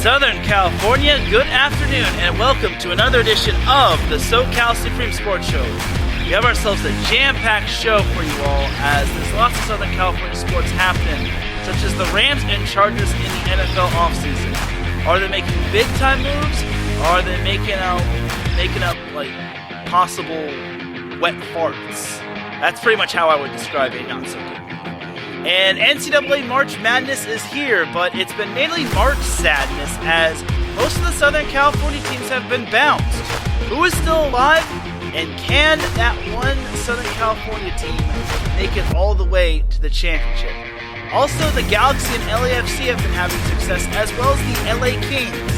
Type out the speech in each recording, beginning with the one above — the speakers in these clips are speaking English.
Southern California, good afternoon, and welcome to another edition of the SoCal Supreme Sports Show. We have ourselves a jam-packed show for you all, as there's lots of Southern California sports happening, such as the Rams and Chargers in the NFL offseason. Are they making big-time moves, or are they making up like possible wet farts? That's pretty much how I would describe a not-so-good. And NCAA March Madness is here, but it's been mainly March sadness as most of the Southern California teams have been bounced. Who is still alive? And can that one Southern California team make it all the way to the championship? Also, the Galaxy and LAFC have been having success, as well as the LA Kings.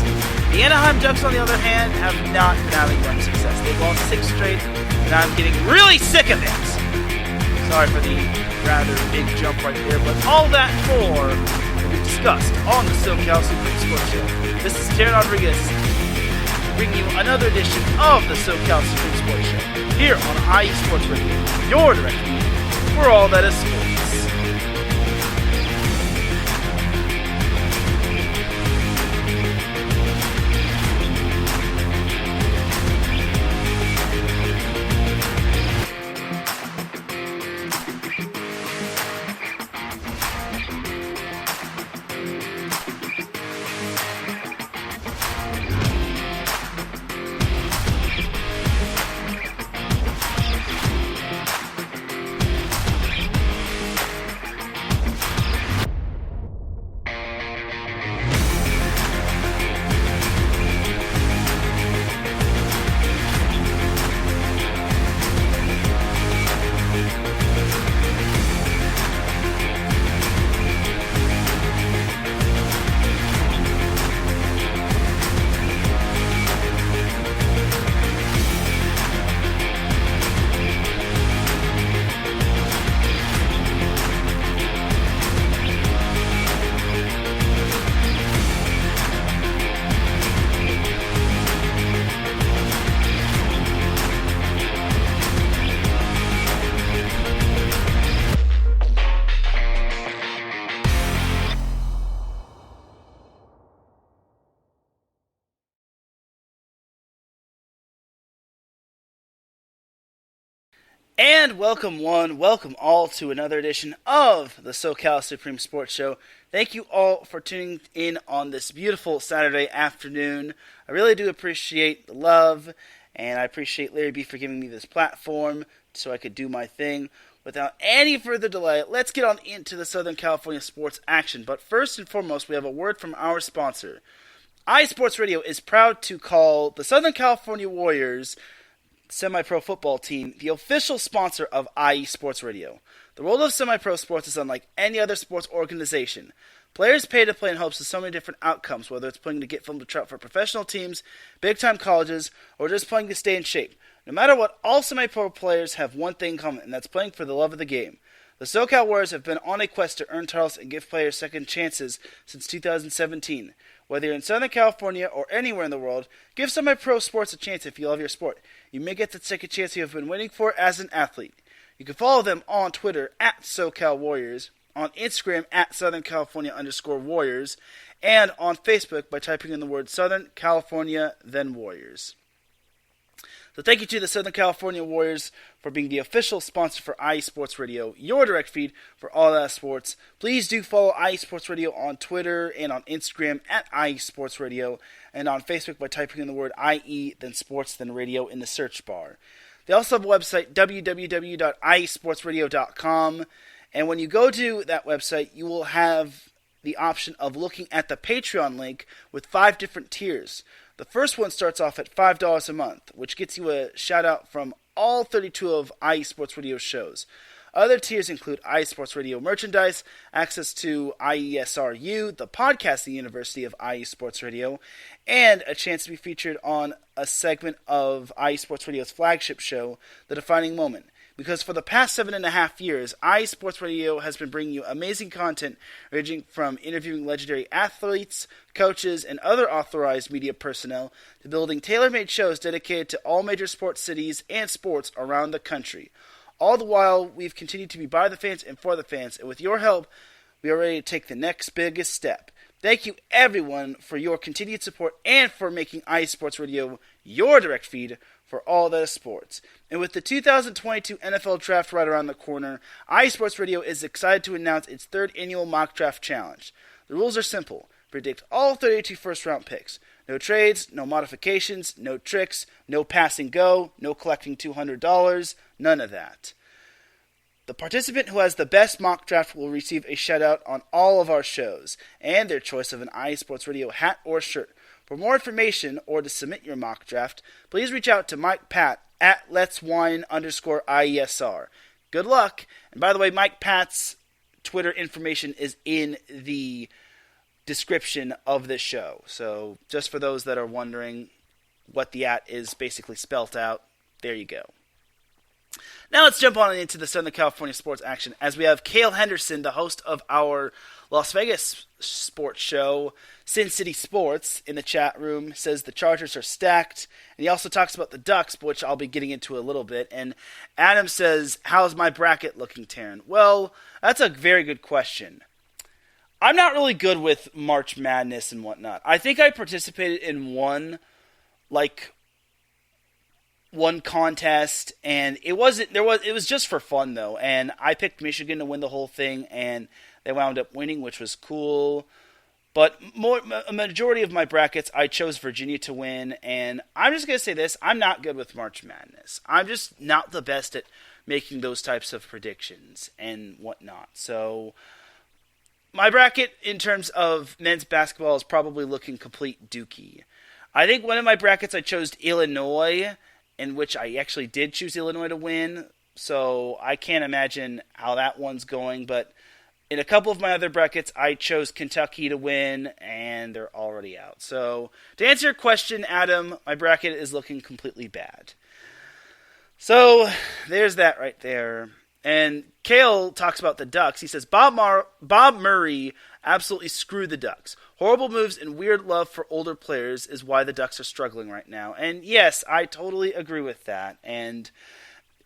The Anaheim Ducks, on the other hand, have not been having much success. They've lost 6 straight, and I'm getting really sick of it. Sorry for the rather big jump right there, but all that and more will be discussed on the SoCal Supreme Sports Show. This is Teran Rodriguez, bringing you another edition of the SoCal Supreme Sports Show here on IE Sports Radio, your direct feed for all that is sports. And welcome one, welcome all to another edition of the SoCal Supreme Sports Show. Thank you all for tuning in on this beautiful Saturday afternoon. I really do appreciate the love, and I appreciate Larry B for giving me this platform so I could do my thing. Without any further delay, let's get on into the Southern California sports action. But first and foremost, we have a word from our sponsor. iSports Radio is proud to call the Southern California Warriors semi-pro football team the official sponsor of IE Sports Radio. The world of semi-pro sports is unlike any other sports organization. Players pay to play in hopes of so many different outcomes, whether it's playing to get film to trout for professional teams, big-time colleges, or just playing to stay in shape. No matter what, all semi-pro players have one thing in common, and that's playing for the love of the game. The SoCal Warriors have been on a quest to earn titles and give players second chances since 2017. Whether you're in Southern California or anywhere in the world, give semi-pro sports a chance if you love your sport. You may get the second chance you have been waiting for as an athlete. You can follow them on Twitter at SoCal Warriors, on Instagram at Southern California_Warriors, and on Facebook by typing in the word Southern California, then Warriors. So thank you to the Southern California Warriors for being the official sponsor for IE Sports Radio, your direct feed for all that sports. Please do follow IE Sports Radio on Twitter and on Instagram at IE Sports Radio, and on Facebook by typing in the word IE, then sports, then radio in the search bar. They also have a website, www.iesportsradio.com, and when you go to that website, you will have the option of looking at the Patreon link with 5 different tiers. The first one starts off at $5 a month, which gets you a shout-out from all 32 of IE Sports Radio shows. Other tiers include IE Sports Radio merchandise, access to IESRU, the podcasting university of IE Sports Radio, and a chance to be featured on a segment of IE Sports Radio's flagship show, The Defining Moment. Because for the past 7.5 years, IE Sports Radio has been bringing you amazing content ranging from interviewing legendary athletes, coaches, and other authorized media personnel to building tailor-made shows dedicated to all major sports cities and sports around the country. All the while, we've continued to be by the fans and for the fans, and with your help, we are ready to take the next biggest step. Thank you, everyone, for your continued support and for making iSports Radio your direct feed for all that is sports. And with the 2022 NFL Draft right around the corner, iSports Radio is excited to announce its third annual mock draft challenge. The rules are simple. Predict all 32 first-round picks. No trades, no modifications, no tricks, no pass and go, no collecting $200, none of that. The participant who has the best mock draft will receive a shout-out on all of our shows and their choice of an iSports Radio hat or shirt. For more information or to submit your mock draft, please reach out to Mike Pat at letswine_IESR. Good luck! And by the way, Mike Pat's Twitter information is in the description of this show. So just for those that are wondering what the at is basically spelt out, there you go. Now let's jump on into the Southern California sports action as we have Cale Henderson, the host of our Las Vegas sports show, Sin City Sports, in the chat room, says the Chargers are stacked. And he also talks about the Ducks, which I'll be getting into a little bit. And Adam says, how's my bracket looking, Teran? Well, that's a very good question. I'm not really good with March Madness and whatnot. I think I participated in one contest, and it was just for fun though. And I picked Michigan to win the whole thing, and they wound up winning, which was cool. But a majority of my brackets, I chose Virginia to win, and I'm just gonna say this: I'm not good with March Madness. I'm just not the best at making those types of predictions and whatnot. So my bracket in terms of men's basketball is probably looking complete dookie. I think one of my brackets I chose Illinois, in which I actually did choose Illinois to win, so I can't imagine how that one's going. But in a couple of my other brackets, I chose Kentucky to win, and they're already out. So to answer your question, Adam, my bracket is looking completely bad. So there's that right there. And Cale talks about the Ducks. He says, Bob Murray absolutely screwed the Ducks. Horrible moves and weird love for older players is why the Ducks are struggling right now. And yes, I totally agree with that. And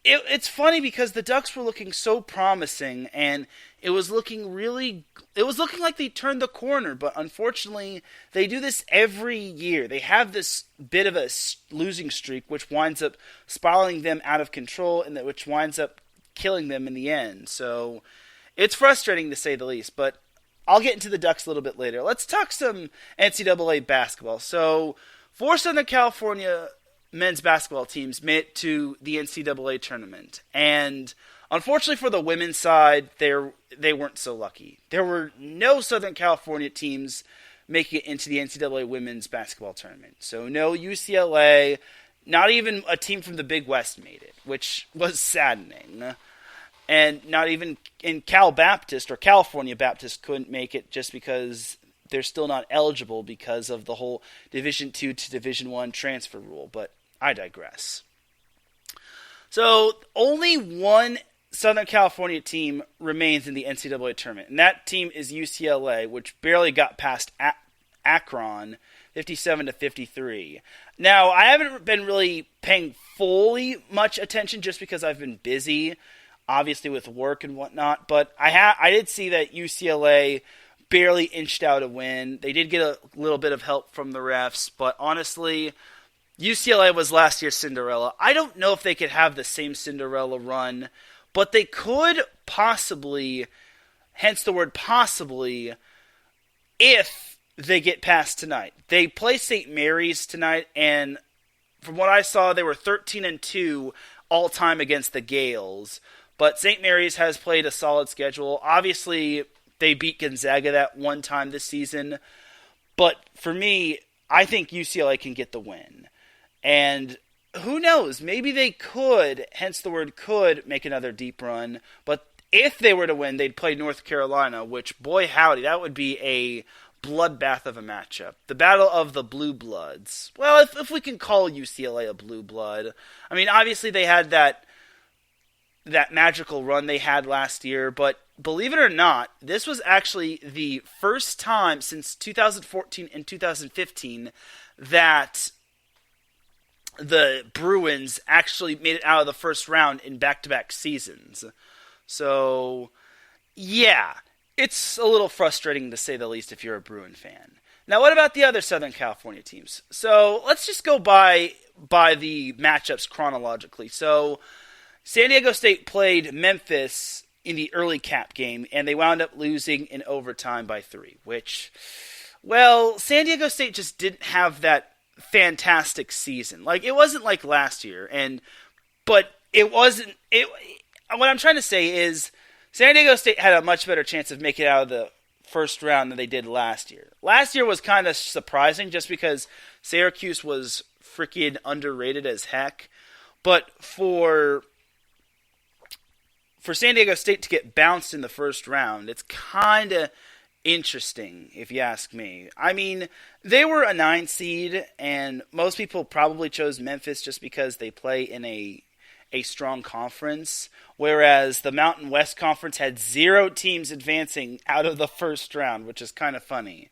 it's funny because the Ducks were looking so promising, and it was looking like they turned the corner. But unfortunately, they do this every year. They have this bit of a losing streak, which winds up spiraling them out of control, and which winds up killing them in the end. So it's frustrating to say the least, but I'll get into the Ducks a little bit later. Let's talk some NCAA basketball. So 4 Southern California men's basketball teams made it to the NCAA tournament, and unfortunately for the women's side, they weren't so lucky. There were no Southern California teams making it into the NCAA women's basketball tournament. So no UCLA, not even a team from the Big West made it, which was saddening. And not even in California Baptist couldn't make it just because they're still not eligible because of the whole Division II to Division I transfer rule. But I digress. So only one Southern California team remains in the NCAA tournament, and that team is UCLA, which barely got past Akron 57-53. Now, I haven't been really paying fully much attention just because I've been busy, obviously with work and whatnot, but I did see that UCLA barely inched out a win. They did get a little bit of help from the refs, but honestly, UCLA was last year's Cinderella. I don't know if they could have the same Cinderella run, but they could possibly, hence the word possibly, if they get past tonight. They play St. Mary's tonight, and from what I saw, they were 13-2 all-time against the Gales. But St. Mary's has played a solid schedule. Obviously, they beat Gonzaga that one time this season. But for me, I think UCLA can get the win. And who knows? Maybe they could, hence the word could, make another deep run. But if they were to win, they'd play North Carolina, which, boy howdy, that would be a bloodbath of a matchup. The battle of the blue bloods. Well, if we can call UCLA a blue blood. I mean, obviously they had that magical run they had last year, but believe it or not, this was actually the first time since 2014 and 2015 that the Bruins actually made it out of the first round in back-to-back seasons. So, yeah. it's a little frustrating to say the least if you're a Bruin fan. Now, what about the other Southern California teams? So let's just go by the matchups chronologically. So San Diego State played Memphis in the early cap game, and they wound up losing in overtime by 3, which, well, San Diego State just didn't have that fantastic season. Like, it wasn't like last year, but it wasn't. What I'm trying to say is San Diego State had a much better chance of making it out of the first round than they did last year. Last year was kind of surprising just because Syracuse was freaking underrated as heck. But for San Diego State to get bounced in the first round, it's kind of interesting, if you ask me. I mean, they were a 9 seed, and most people probably chose Memphis just because they play in a strong conference, whereas the Mountain West Conference had 0 teams advancing out of the first round, which is kind of funny.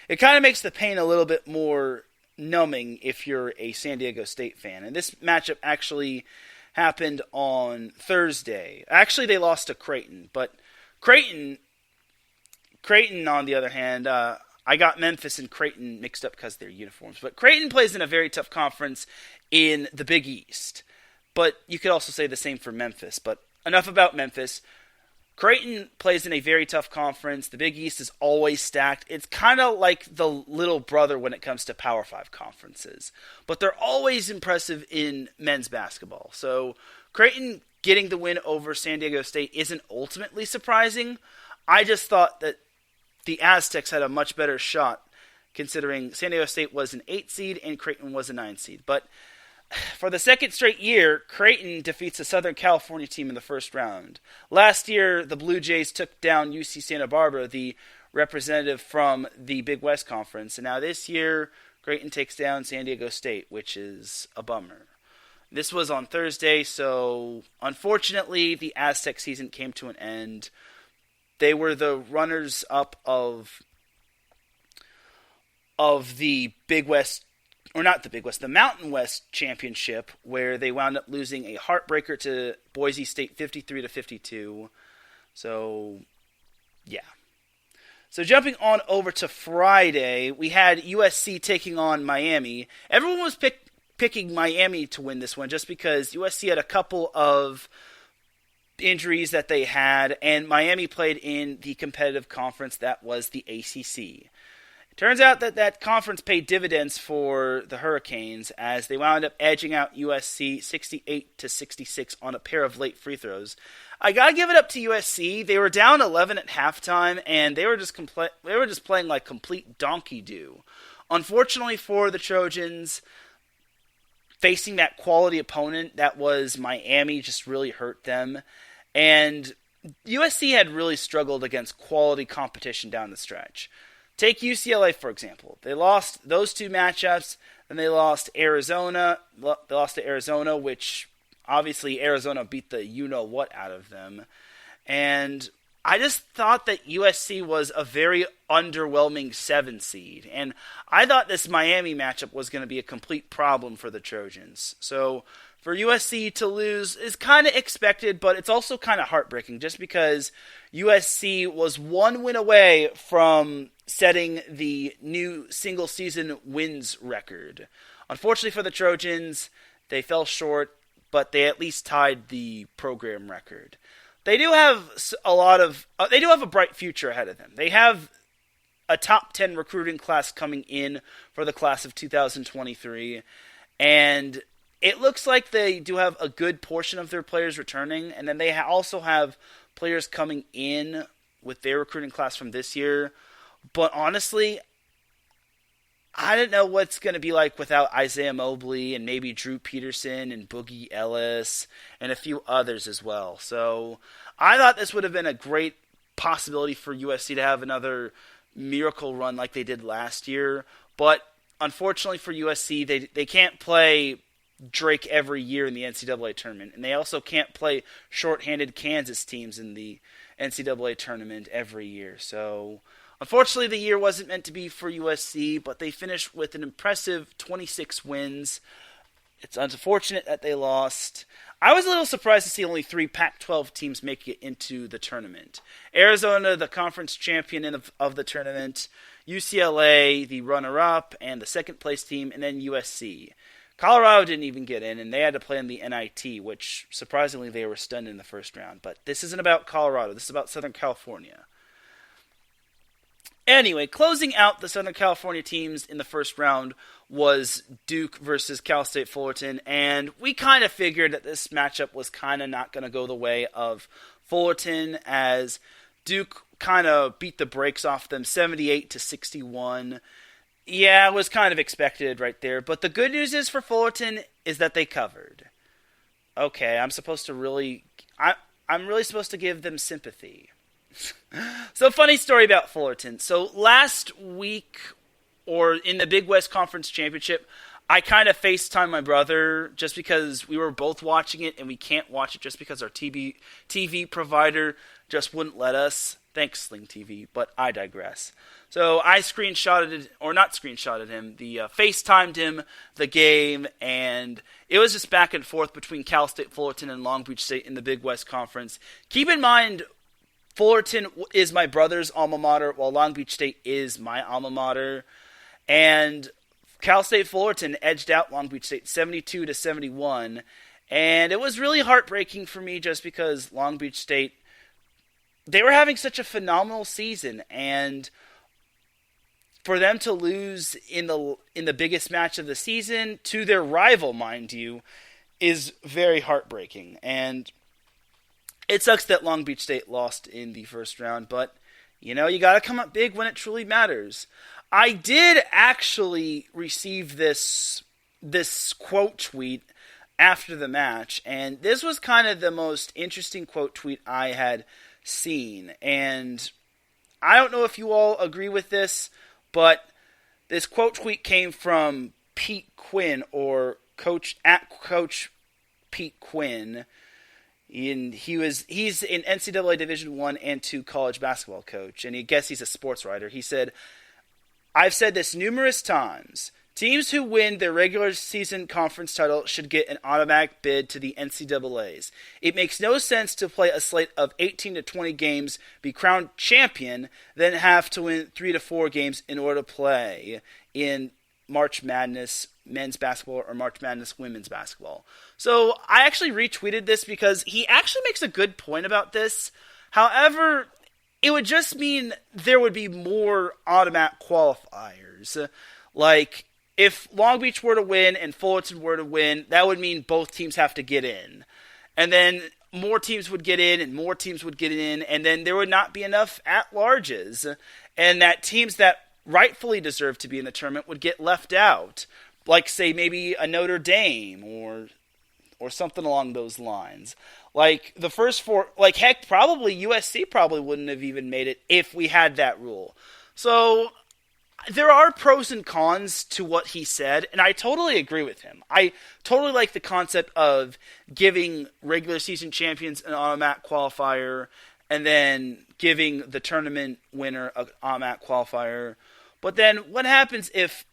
It kind of makes the pain a little bit more numbing if you're a San Diego State fan. And this matchup actually happened on Thursday. Actually, they lost to Creighton, but Creighton, on the other hand, I got Memphis and Creighton mixed up because of their uniforms. But Creighton plays in a very tough conference in the Big East. But you could also say the same for Memphis. But enough about Memphis. Creighton plays in a very tough conference. The Big East is always stacked. It's kind of like the little brother when it comes to Power 5 conferences. But they're always impressive in men's basketball. So Creighton getting the win over San Diego State isn't ultimately surprising. I just thought that the Aztecs had a much better shot considering San Diego State was an 8 seed and Creighton was a 9 seed. But for the second straight year, Creighton defeats a Southern California team in the first round. Last year, the Blue Jays took down UC Santa Barbara, the representative from the Big West Conference. And now this year, Creighton takes down San Diego State, which is a bummer. This was on Thursday, so unfortunately, the Aztec season came to an end. They were the runners-up of the Big West, or not the Big West, the Mountain West Championship, where they wound up losing a heartbreaker to Boise State 53-52. So, yeah. So jumping on over to Friday, we had USC taking on Miami. Everyone was picking Miami to win this one just because USC had a couple of injuries that they had, and Miami played in the competitive conference that was the ACC. Turns out that conference paid dividends for the Hurricanes as they wound up edging out USC 68-66 on a pair of late free throws. I gotta give it up to USC. They were down 11 at halftime, and they were just playing like complete donkey do. Unfortunately for the Trojans, facing that quality opponent that was Miami just really hurt them, and USC had really struggled against quality competition down the stretch. Take UCLA, for example. They lost those 2 matchups, and they lost Arizona. They lost to Arizona, which obviously Arizona beat the you-know-what out of them. And I just thought that USC was a very underwhelming 7 seed. And I thought this Miami matchup was going to be a complete problem for the Trojans. So for USC to lose is kind of expected, but it's also kind of heartbreaking just because USC was 1 win away from setting the new single-season wins record. Unfortunately for the Trojans, they fell short, but they at least tied the program record. They do have a bright future ahead of them. They have a top 10 recruiting class coming in for the class of 2023, and it looks like they do have a good portion of their players returning, and then they also have players coming in with their recruiting class from this year. But honestly, I don't know what's going to be like without Isaiah Mobley and maybe Drew Peterson and Boogie Ellis and a few others as well. So I thought this would have been a great possibility for USC to have another miracle run like they did last year. But unfortunately for USC, they can't play Drake every year in the NCAA tournament. And they also can't play shorthanded Kansas teams in the NCAA tournament every year. So unfortunately, the year wasn't meant to be for USC, but they finished with an impressive 26 wins. It's unfortunate that they lost. I was a little surprised to see only 3 Pac-12 teams make it into the tournament. Arizona, the conference champion of the tournament, UCLA, the runner-up, and the second-place team, and then USC. Colorado didn't even get in, and they had to play in the NIT, which, surprisingly, they were stunned in the first round. But this isn't about Colorado. This is about Southern California. Anyway, closing out the Southern California teams in the first round was Duke versus Cal State Fullerton, and we kind of figured that this matchup was kind of not going to go the way of Fullerton, as Duke kind of beat the brakes off them 78-61. Yeah, it was kind of expected right there, but the good news is for Fullerton is that they covered. Okay, I'm really supposed to give them sympathy. So, funny story about Fullerton. So, last week, or in the Big West Conference Championship, I kind of FaceTimed my brother just because we were both watching it, and we can't watch it just because our TV provider just wouldn't let us. Thanks, Sling TV, but I digress. So I FaceTimed him the game, and it was just back and forth between Cal State Fullerton and Long Beach State in the Big West Conference. Keep in mind, Fullerton is my brother's alma mater, while Long Beach State is my alma mater. And Cal State Fullerton edged out Long Beach State 72-71. And it was really heartbreaking for me just because Long Beach State, they were having such a phenomenal season. And for them to lose in the biggest match of the season to their rival, mind you, is very heartbreaking. And it sucks that Long Beach State lost in the first round, but, you got to come up big when it truly matters. I did actually receive this quote tweet after the match, and this was kind of the most interesting quote tweet I had seen. And I don't know if you all agree with this, but this quote tweet came from Pete Quinn, or Coach Pete Quinn. And he's an NCAA Division I and II college basketball coach, and I guess he's a sports writer. He said, "I've said this numerous times. Teams who win their regular season conference title should get an automatic bid to the NCAAs. It makes no sense to play a slate of 18 to 20 games, be crowned champion, then have to win 3 to 4 games in order to play in March Madness men's basketball or March Madness women's basketball." So I actually retweeted this because he actually makes a good point about this. However, it would just mean there would be more automatic qualifiers. Like, if Long Beach were to win and Fullerton were to win, that would mean both teams have to get in. And then more teams would get in and more teams would get in, and then there would not be enough at-larges. And that teams that rightfully deserve to be in the tournament would get left out. Like, say, maybe a Notre Dame or something along those lines. Like, the first 4, like, heck, probably USC probably wouldn't have even made it if we had that rule. So, there are pros and cons to what he said, and I totally agree with him. I totally like the concept of giving regular season champions an automatic qualifier, and then giving the tournament winner an automatic qualifier. But then, what happens if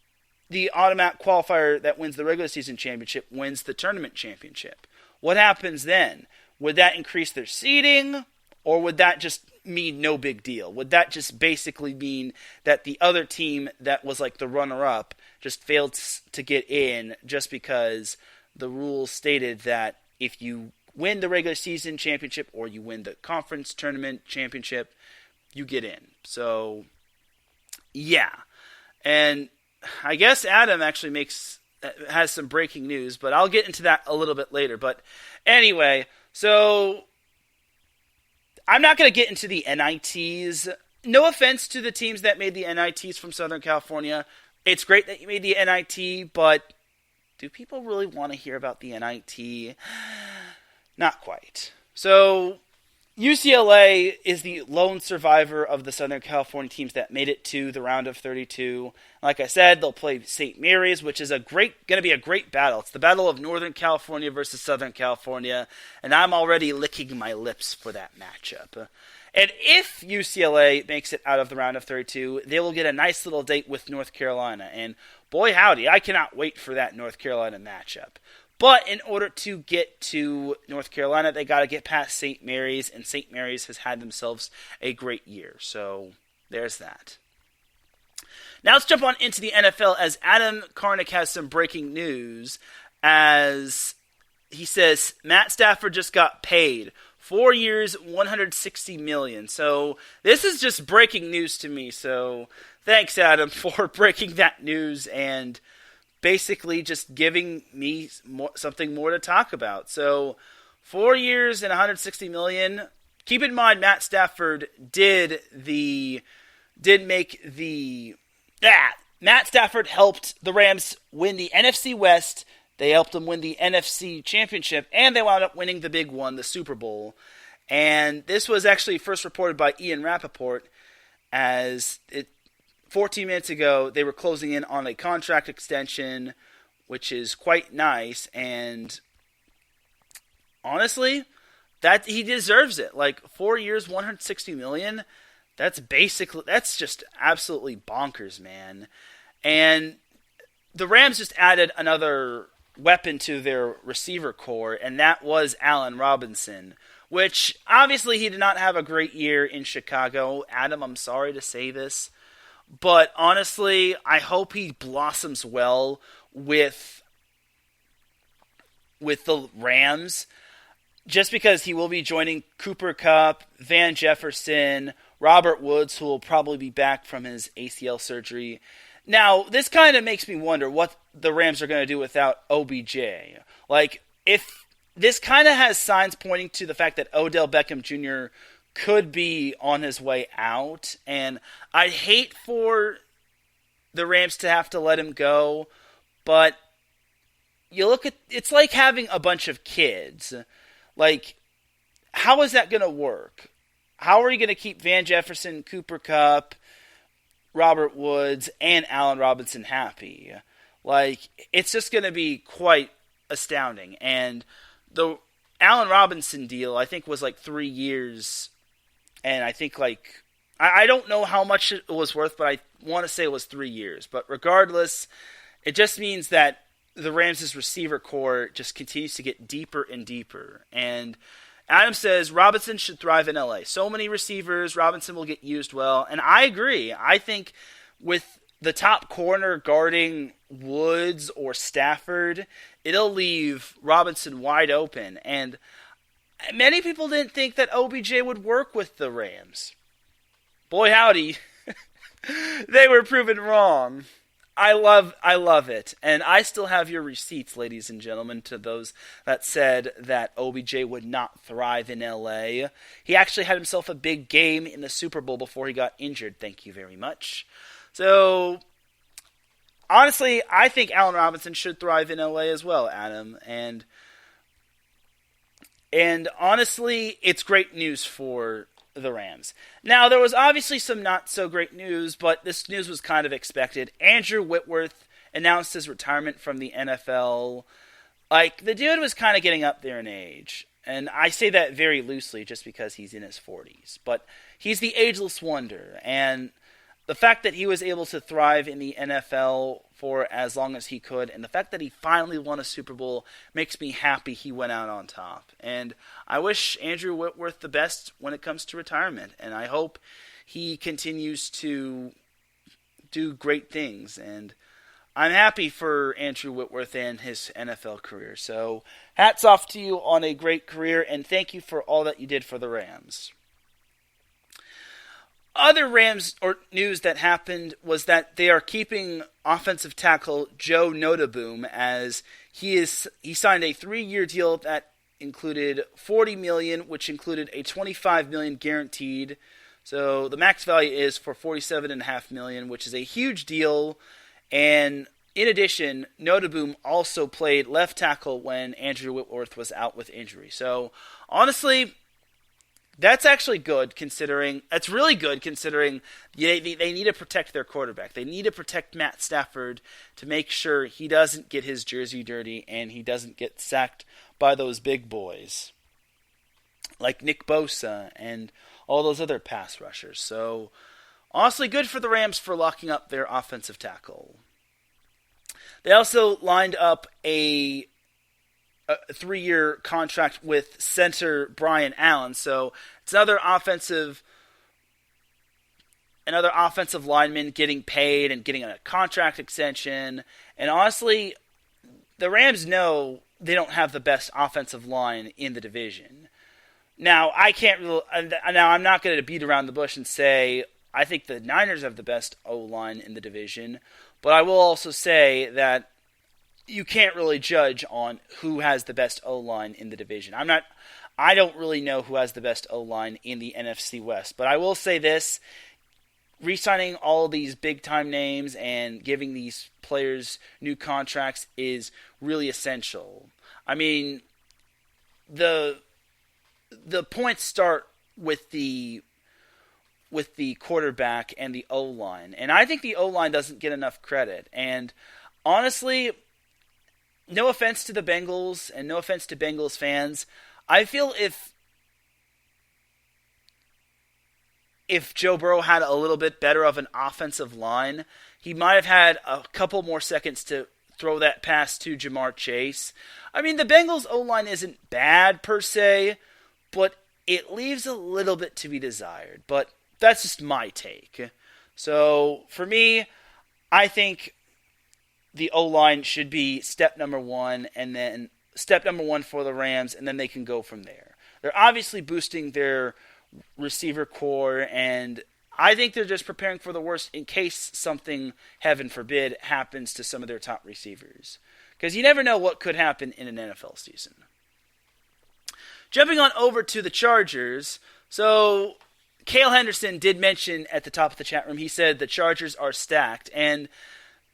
the automatic qualifier that wins the regular season championship wins the tournament championship? What happens then? Would that increase their seeding, or would that just mean no big deal? Would that just basically mean that the other team that was like the runner-up just failed to get in just because the rules stated that if you win the regular season championship or you win the conference tournament championship, you get in? So, yeah. And I guess Adam actually has some breaking news, but I'll get into that a little bit later. But anyway, so I'm not going to get into the NITs. No offense to the teams that made the NITs from Southern California. It's great that you made the NIT, but do people really want to hear about the NIT? Not quite. So UCLA is the lone survivor of the Southern California teams that made it to the round of 32. Like I said, they'll play St. Mary's, which is going to be a great battle. It's the battle of Northern California versus Southern California, and I'm already licking my lips for that matchup. And if UCLA makes it out of the round of 32, they will get a nice little date with North Carolina. And boy howdy, I cannot wait for that North Carolina matchup. But in order to get to North Carolina, they got to get past St. Mary's, and St. Mary's has had themselves a great year. So there's that. Now let's jump on into the NFL as Adam Karnick has some breaking news as he says Matt Stafford just got paid 4 years, $160 million. So this is just breaking news to me. So thanks, Adam, for breaking that news and basically just giving me something more to talk about. So 4 years and $160 million. Keep in mind, Matt Stafford Matt Stafford helped the Rams win the NFC West. They helped them win the NFC Championship, and they wound up winning the big one, the Super Bowl. And this was actually first reported by Ian Rappaport as 14 minutes ago, they were closing in on a contract extension, which is quite nice. And honestly, that he deserves it. Like 4 years, $160 million. That's just absolutely bonkers, man. And the Rams just added another weapon to their receiver core, and that was Allen Robinson, which obviously he did not have a great year in Chicago. Adam, I'm sorry to say this, but honestly, I hope he blossoms well with the Rams, just because he will be joining Cooper Kupp, Van Jefferson, Robert Woods, who will probably be back from his ACL surgery. Now, this kind of makes me wonder what the Rams are going to do without OBJ. Like, if this kind of has signs pointing to the fact that Odell Beckham Jr. could be on his way out, and I'd hate for the Rams to have to let him go, but you look at it's like having a bunch of kids. Like, how is that going to work? How are you going to keep Van Jefferson, Cooper Kupp, Robert Woods, and Allen Robinson happy? Like, it's just going to be quite astounding. And the Allen Robinson deal, I think, was like 3 years. And I think, like, I don't know how much it was worth, but I want to say it was 3 years. But regardless, it just means that the Rams' receiver core just continues to get deeper and deeper. And Adam says Robinson should thrive in LA. So many receivers, Robinson will get used well. And I agree. I think with the top corner guarding Woods or Stafford, it'll leave Robinson wide open. And many people didn't think that OBJ would work with the Rams. Boy, howdy. They were proven wrong. I love it. And I still have your receipts, ladies and gentlemen, to those that said that OBJ would not thrive in LA. He actually had himself a big game in the Super Bowl before he got injured. Thank you very much. So, honestly, I think Allen Robinson should thrive in LA as well, Adam. And honestly, it's great news for the Rams. Now, there was obviously some not so great news, but this news was kind of expected. Andrew Whitworth announced his retirement from the NFL. Like, the dude was kind of getting up there in age. And I say that very loosely just because he's in his 40s. But he's the ageless wonder. And the fact that he was able to thrive in the NFL for as long as he could, and the fact that he finally won a Super Bowl makes me happy he went out on top. And I wish Andrew Whitworth the best when it comes to retirement, and I hope he continues to do great things. And I'm happy for Andrew Whitworth and his NFL career. So hats off to you on a great career, and thank you for all that you did for the Rams. Other Rams news that happened was that they are keeping offensive tackle Joe Notaboom as he signed a 3-year deal that included $40 million, which included a $25 million guaranteed. So the max value is for $47.5 million, which is a huge deal. And in addition, Notaboom also played left tackle when Andrew Whitworth was out with injury. So honestly, that's actually good considering. That's really good considering they need to protect their quarterback. They need to protect Matt Stafford to make sure he doesn't get his jersey dirty and he doesn't get sacked by those big boys like Nick Bosa and all those other pass rushers. So honestly, good for the Rams for locking up their offensive tackle. They also lined up a a 3-year contract with center Brian Allen. So it's another offensive lineman getting paid and getting a contract extension. And honestly, the Rams know they don't have the best offensive line in the division. Now, I'm not going to beat around the bush and say I think the Niners have the best O-line in the division, but I will also say that you can't really judge on who has the best O-line in the division. I don't really know who has the best O-line in the NFC West, but I will say this: re-signing all these big-time names and giving these players new contracts is really essential. I mean, the points start with the quarterback and the O-line. And I think the O-line doesn't get enough credit. And honestly, no offense to the Bengals and no offense to Bengals fans, I feel if Joe Burrow had a little bit better of an offensive line, he might have had a couple more seconds to throw that pass to Jamar Chase. I mean, the Bengals O-line isn't bad per se, but it leaves a little bit to be desired. But that's just my take. So, for me, I think the O-line should be step number one, and then step number one for the Rams, and then they can go from there. They're obviously boosting their receiver core, and I think they're just preparing for the worst in case something, heaven forbid, happens to some of their top receivers. Because you never know what could happen in an NFL season. Jumping on over to the Chargers. So, Cale Henderson did mention at the top of the chat room, he said the Chargers are stacked. And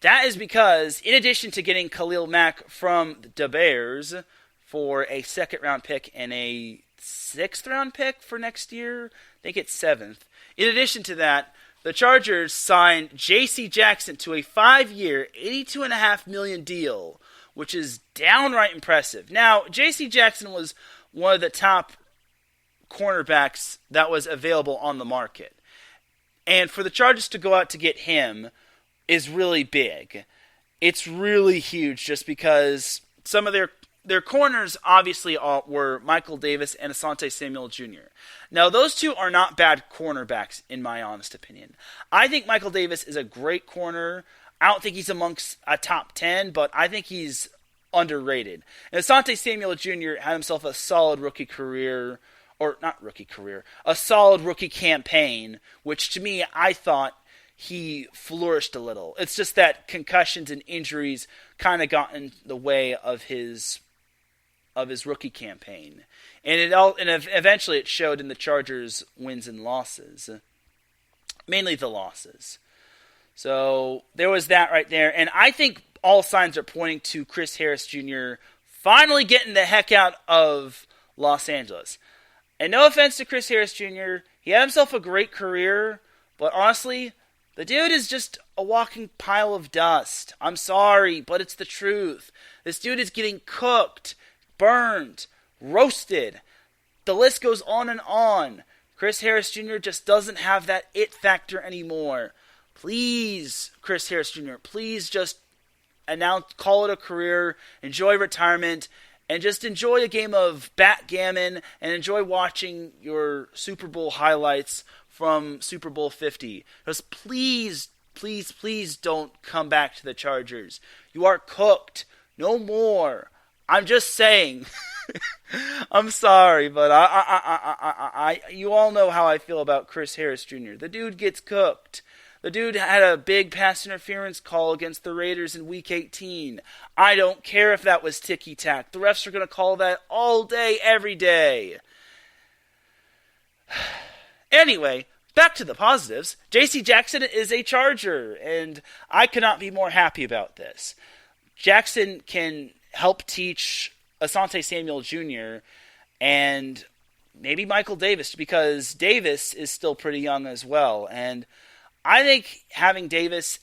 that is because, in addition to getting Khalil Mack from the Bears for a second-round pick and a sixth-round pick for next year, I think it's 7th. In addition to that, the Chargers signed J.C. Jackson to a 5-year, $82.5 million deal, which is downright impressive. Now, J.C. Jackson was one of the top cornerbacks that was available on the market. And for the Chargers to go out to get him is really big. It's really huge just because some of their corners obviously were Michael Davis and Asante Samuel Jr. Now, those two are not bad cornerbacks, in my honest opinion. I think Michael Davis is a great corner. I don't think he's amongst a top 10, but I think he's underrated. And Asante Samuel Jr. had himself a solid rookie career, or not rookie career, a solid rookie campaign, which to me, I thought he flourished a little. It's just that concussions and injuries kind of got in the way of his rookie campaign. And eventually it showed in the Chargers' wins and losses. Mainly the losses. So there was that right there. And I think all signs are pointing to Chris Harris Jr. finally getting the heck out of Los Angeles. And no offense to Chris Harris Jr., he had himself a great career, but honestly, the dude is just a walking pile of dust. I'm sorry, but it's the truth. This dude is getting cooked, burned, roasted. The list goes on and on. Chris Harris Jr. just doesn't have that it factor anymore. Please, Chris Harris Jr., please just call it a career, enjoy retirement, and just enjoy a game of backgammon and enjoy watching your Super Bowl highlights from Super Bowl 50. Just please, please, please don't come back to the Chargers. You are cooked. No more. I'm just saying. I'm sorry, but you all know how I feel about Chris Harris Jr. The dude gets cooked. The dude had a big pass interference call against the Raiders in Week 18. I don't care if that was ticky-tack. The refs are going to call that all day, every day. Anyway, back to the positives. J.C. Jackson is a Charger, and I could not be more happy about this. Jackson can help teach Asante Samuel Jr. and maybe Michael Davis, because Davis is still pretty young as well. And I think having Davis,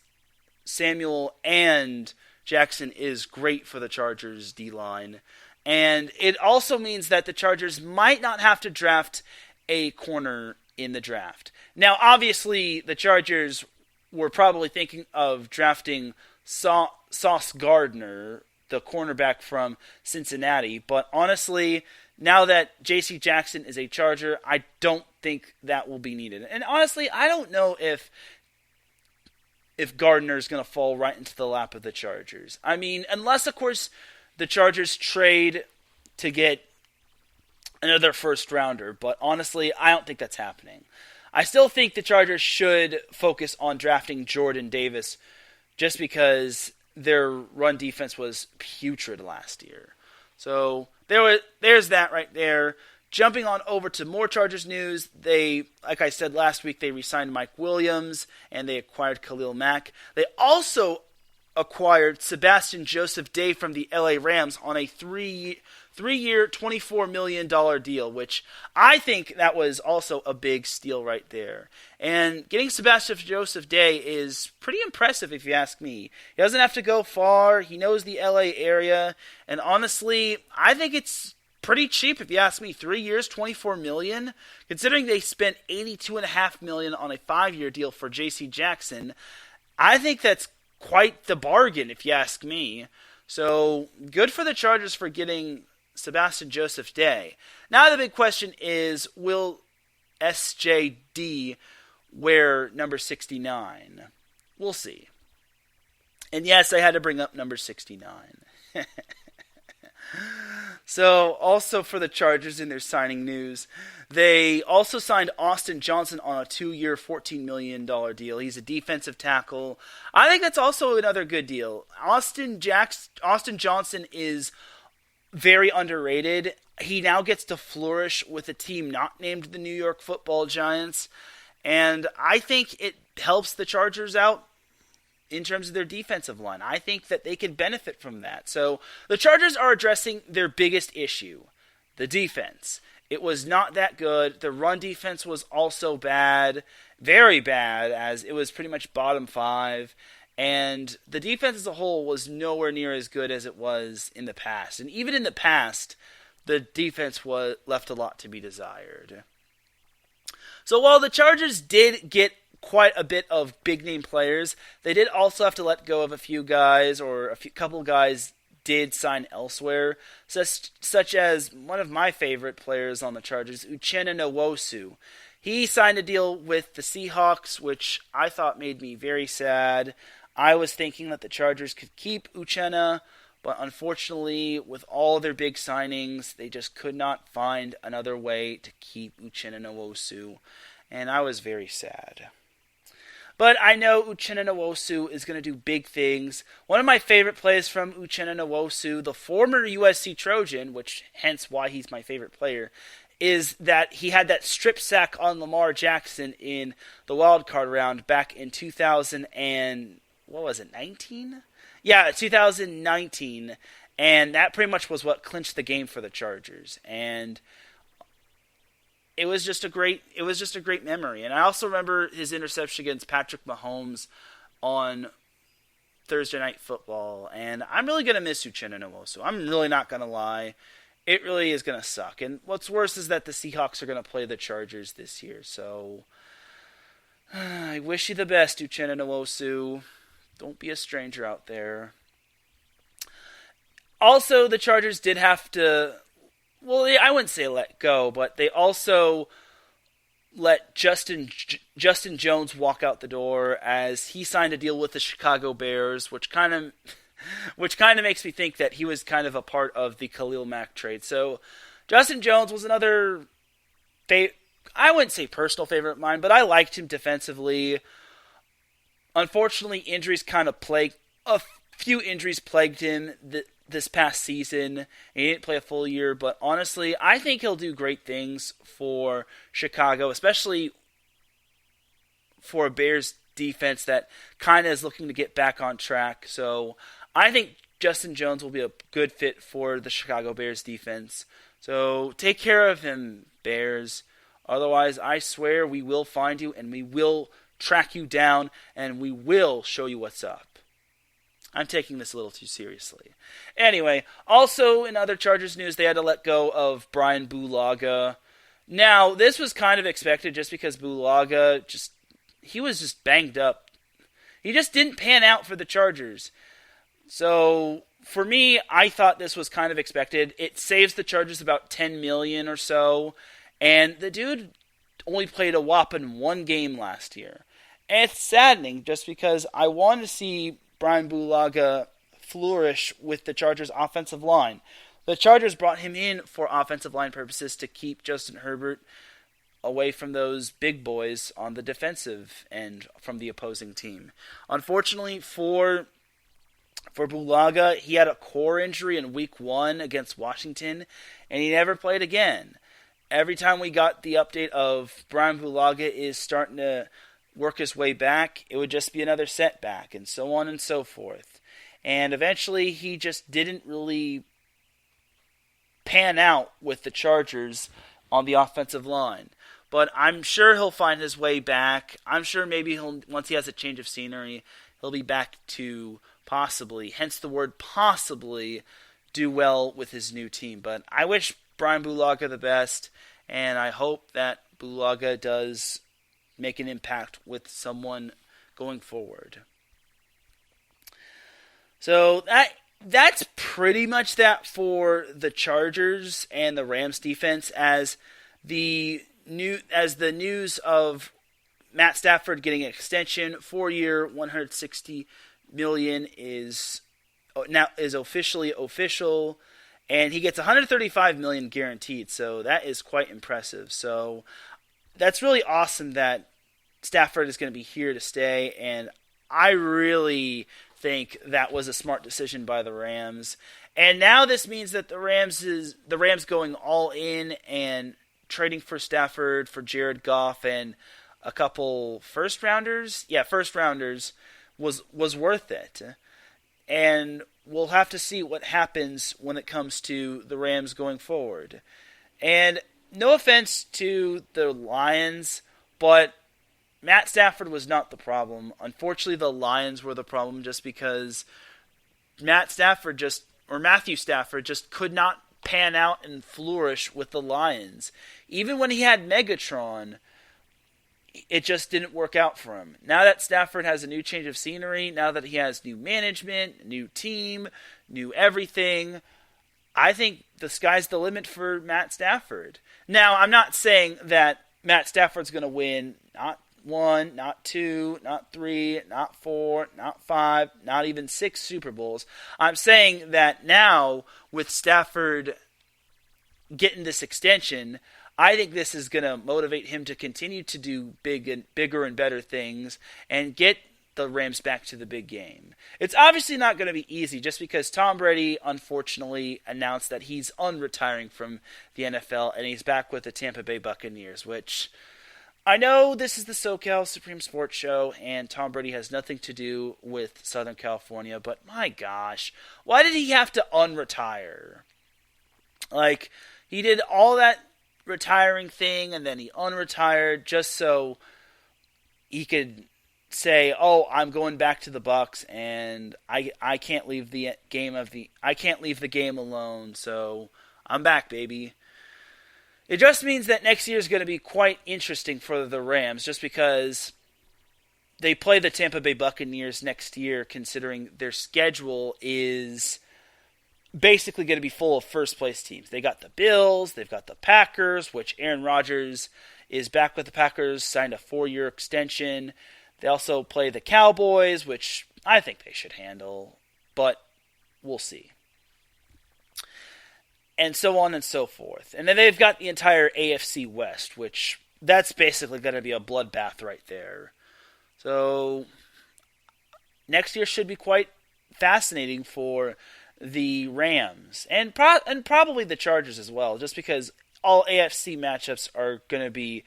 Samuel, and Jackson is great for the Chargers' D-line. And it also means that the Chargers might not have to draft a corner in the draft. Now, obviously, the Chargers were probably thinking of drafting Sauce Gardner the cornerback from Cincinnati. But honestly, now that J.C. Jackson is a Charger, I don't think that will be needed. And honestly, I don't know if Gardner is going to fall right into the lap of the Chargers. I mean, unless, of course, the Chargers trade to get another first rounder. But honestly, I don't think that's happening. I still think the Chargers should focus on drafting Jordan Davis just because their run defense was putrid last year. So there's that right there. Jumping on over to more Chargers news, like I said last week, they re-signed Mike Williams and they acquired Khalil Mack. They also acquired Sebastian Joseph Day from the LA Rams on a three-year, $24 million deal, which I think that was also a big steal right there. And getting Sebastian Joseph Day is pretty impressive if you ask me. He doesn't have to go far. He knows the LA area. And honestly, I think it's pretty cheap if you ask me. 3 years, $24 million. Considering they spent $82.5 million on a 5-year deal for J.C. Jackson, I think that's quite the bargain if you ask me. So good for the Chargers for getting Sebastian Joseph Day. Now the big question is, will SJD wear number 69? We'll see. And yes, I had to bring up number 69. So, also for the Chargers in their signing news, they also signed Austin Johnson on a 2-year, $14 million deal. He's a defensive tackle. I think that's also another good deal. Austin Johnson is very underrated. He now gets to flourish with a team not named the New York Football Giants, and I think it helps the Chargers out in terms of their defensive line. I think that they can benefit from that. So the Chargers are addressing their biggest issue, the defense. It was not that good. The run defense was also bad, very bad, as it was pretty much bottom 5. And the defense as a whole was nowhere near as good as it was in the past. And even in the past, the defense left a lot to be desired. So while the Chargers did get quite a bit of big-name players, they did also have to let go of a few guys, or couple guys did sign elsewhere, such as one of my favorite players on the Chargers, Uchenna Nwosu. He signed a deal with the Seahawks, which I thought made me very sad. I was thinking that the Chargers could keep Uchenna, but unfortunately, with all their big signings, they just could not find another way to keep Uchenna Nwosu, and I was very sad. But I know Uchenna Nwosu is going to do big things. One of my favorite plays from Uchenna Nwosu, the former USC Trojan, which hence why he's my favorite player, is that he had that strip sack on Lamar Jackson in the wild card round back in 2019? Yeah, 2019. And that pretty much was what clinched the game for the Chargers. And it was just a great memory. And I also remember his interception against Patrick Mahomes on Thursday Night Football. And I'm really going to miss Uchenna Nwosu. I'm really not going to lie. It really is going to suck. And what's worse is that the Seahawks are going to play the Chargers this year. So I wish you the best, Uchenna Nwosu. Don't be a stranger out there. Also, the Chargers did have to, well, I wouldn't say let go, but they also let Justin Jones walk out the door as he signed a deal with the Chicago Bears, which kind of makes me think that he was kind of a part of the Khalil Mack trade. So Justin Jones was another, I wouldn't say personal favorite of mine, but I liked him defensively. Unfortunately, a few injuries plagued him this past season. He didn't play a full year, but honestly, I think he'll do great things for Chicago, especially for a Bears defense that kind of is looking to get back on track. So I think Justin Jones will be a good fit for the Chicago Bears defense. So take care of him, Bears. Otherwise, I swear we will find you and we will track you down and we will show you what's up. I'm taking this a little too seriously. Anyway, also in other Chargers news, they had to let go of Brian Bulaga. Now, this was kind of expected just because Bulaga he was banged up. He just didn't pan out for the Chargers. So for me, I thought this was kind of expected. It saves the Chargers about $10 million or so, and the dude only played a whopping one game last year. And it's saddening just because I want to see Brian Bulaga flourish with the Chargers' offensive line. The Chargers brought him in for offensive line purposes to keep Justin Herbert away from those big boys on the defensive end from the opposing team. Unfortunately for Bulaga, he had a core injury in Week 1 against Washington, and he never played again. Every time we got the update of Brian Bulaga is starting to work his way back, it would just be another setback, and so on and so forth. And eventually, he just didn't really pan out with the Chargers on the offensive line. But I'm sure he'll find his way back. I'm sure maybe once he has a change of scenery, he'll be back to possibly, hence the word possibly, do well with his new team. But I wish Brian Bulaga the best, and I hope that Bulaga does make an impact with someone going forward. So that's pretty much that for the Chargers and the Rams defense, as the news of Matt Stafford getting an extension, 4-year, $160 million is officially official, and he gets $135 million guaranteed. So that is quite impressive. So that's really awesome that Stafford is going to be here to stay, and I really think that was a smart decision by the Rams. And now this means that the Rams going all in and trading for Stafford, for Jared Goff, and a couple first rounders was worth it. And we'll have to see what happens when it comes to the Rams going forward. And no offense to the Lions, but Matt Stafford was not the problem. Unfortunately, the Lions were the problem just because Matthew Stafford just could not pan out and flourish with the Lions. Even when he had Megatron, it just didn't work out for him. Now that Stafford has a new change of scenery, now that he has new management, new team, new everything, I think the sky's the limit for Matt Stafford. Now, I'm not saying that Matt Stafford's going to win not 1, not 2, not 3, not 4, not 5, not even 6 Super Bowls. I'm saying that now, with Stafford getting this extension, I think this is going to motivate him to continue to do bigger and better things and get the Rams back to the big game. It's obviously not going to be easy just because Tom Brady, unfortunately, announced that he's unretiring from the NFL and he's back with the Tampa Bay Buccaneers, which I know this is the SoCal Supreme Sports Show, and Tom Brady has nothing to do with Southern California, but my gosh, why did he have to unretire? Like, he did all that retiring thing, and then he unretired just so he could say, "Oh, I'm going back to the Bucks, and I can't leave the game alone, so I'm back, baby." It just means that next year is going to be quite interesting for the Rams, just because they play the Tampa Bay Buccaneers next year, considering their schedule is basically going to be full of first-place teams. They got the Bills, they've got the Packers, which Aaron Rodgers is back with the Packers, signed a 4-year extension. They also play the Cowboys, which I think they should handle, but we'll see. And so on and so forth. And then they've got the entire AFC West, which that's basically going to be a bloodbath right there. So next year should be quite fascinating for the Rams and probably the Chargers as well, just because all AFC matchups are going to be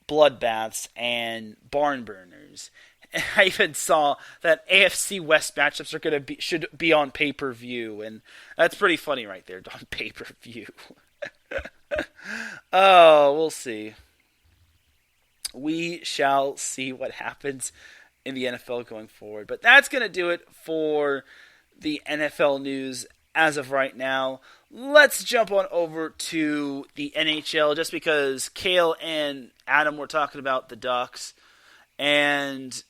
bloodbaths and barn burners. And I even saw that AFC West matchups should be on pay-per-view, and that's pretty funny right there, on pay-per-view. Oh, we'll see. We shall see what happens in the NFL going forward. But that's going to do it for the NFL news as of right now. Let's jump on over to the NHL, just because Kale and Adam were talking about the Ducks, and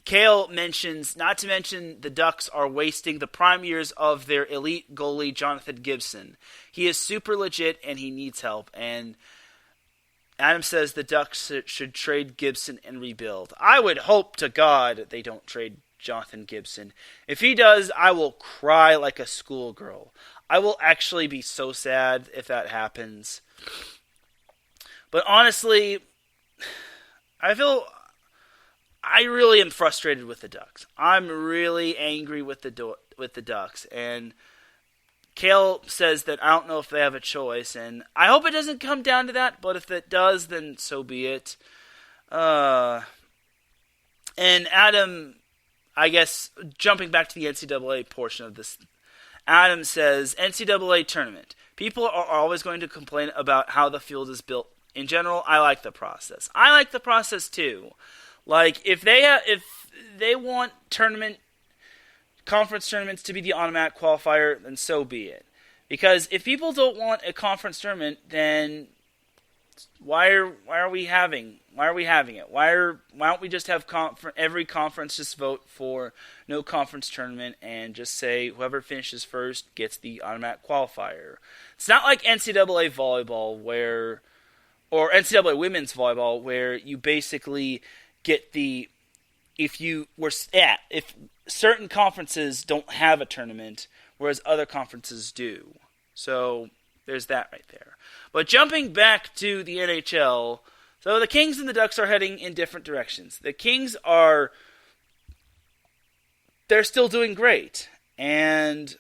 Kale mentions, not to mention the Ducks are wasting the prime years of their elite goalie, Jonathan Gibson. He is super legit and he needs help. And Adam says the Ducks should trade Gibson and rebuild. I would hope to God they don't trade Jonathan Gibson. If he does, I will cry like a schoolgirl. I will actually be so sad if that happens. But honestly, I really am frustrated with the Ducks. I'm really angry with the Ducks. And Kale says that I don't know if they have a choice. And I hope it doesn't come down to that. But if it does, then so be it. And Adam, I guess, jumping back to the NCAA portion of this, Adam says, NCAA Tournament. People are always going to complain about how the field is built. In general, I like the process. I like the process too. Like, if they want conference tournaments to be the automatic qualifier, then so be it. Because if people don't want a conference tournament, then why are we having it? Why don't we just have every conference just vote for no conference tournament and just say whoever finishes first gets the automatic qualifier? It's not like NCAA volleyball or NCAA women's volleyball where you basically get if certain conferences don't have a tournament, whereas other conferences do. So there's that right there. But jumping back to the NHL, so the Kings and the Ducks are heading in different directions. The Kings they're still doing great, and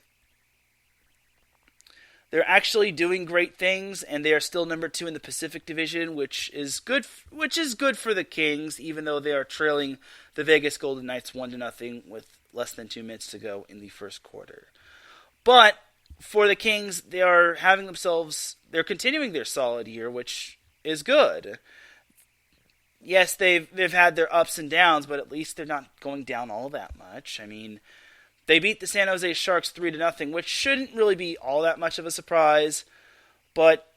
they're actually doing great things, and they are still number 2 in the Pacific Division, which is good for the Kings, even though they are trailing the Vegas Golden Knights 1-0 with less than 2 minutes to go in the first quarter. But for the Kings, they're continuing their solid year, which is good. Yes, they've had their ups and downs, but at least they're not going down all that much. I mean, they beat the San Jose Sharks 3-0, which shouldn't really be all that much of a surprise, but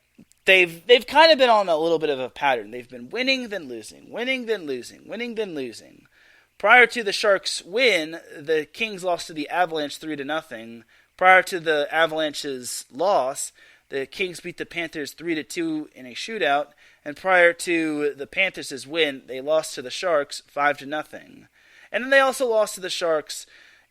they've kind of been on a little bit of a pattern. They've been winning, then losing, winning, then losing, winning, then losing. Prior to the Sharks' win, the Kings lost to the Avalanche 3-0. Prior to the Avalanche's loss, the Kings beat the Panthers 3-2 in a shootout, and prior to the Panthers' win, they lost to the Sharks 5-0. And then they also lost to the Sharks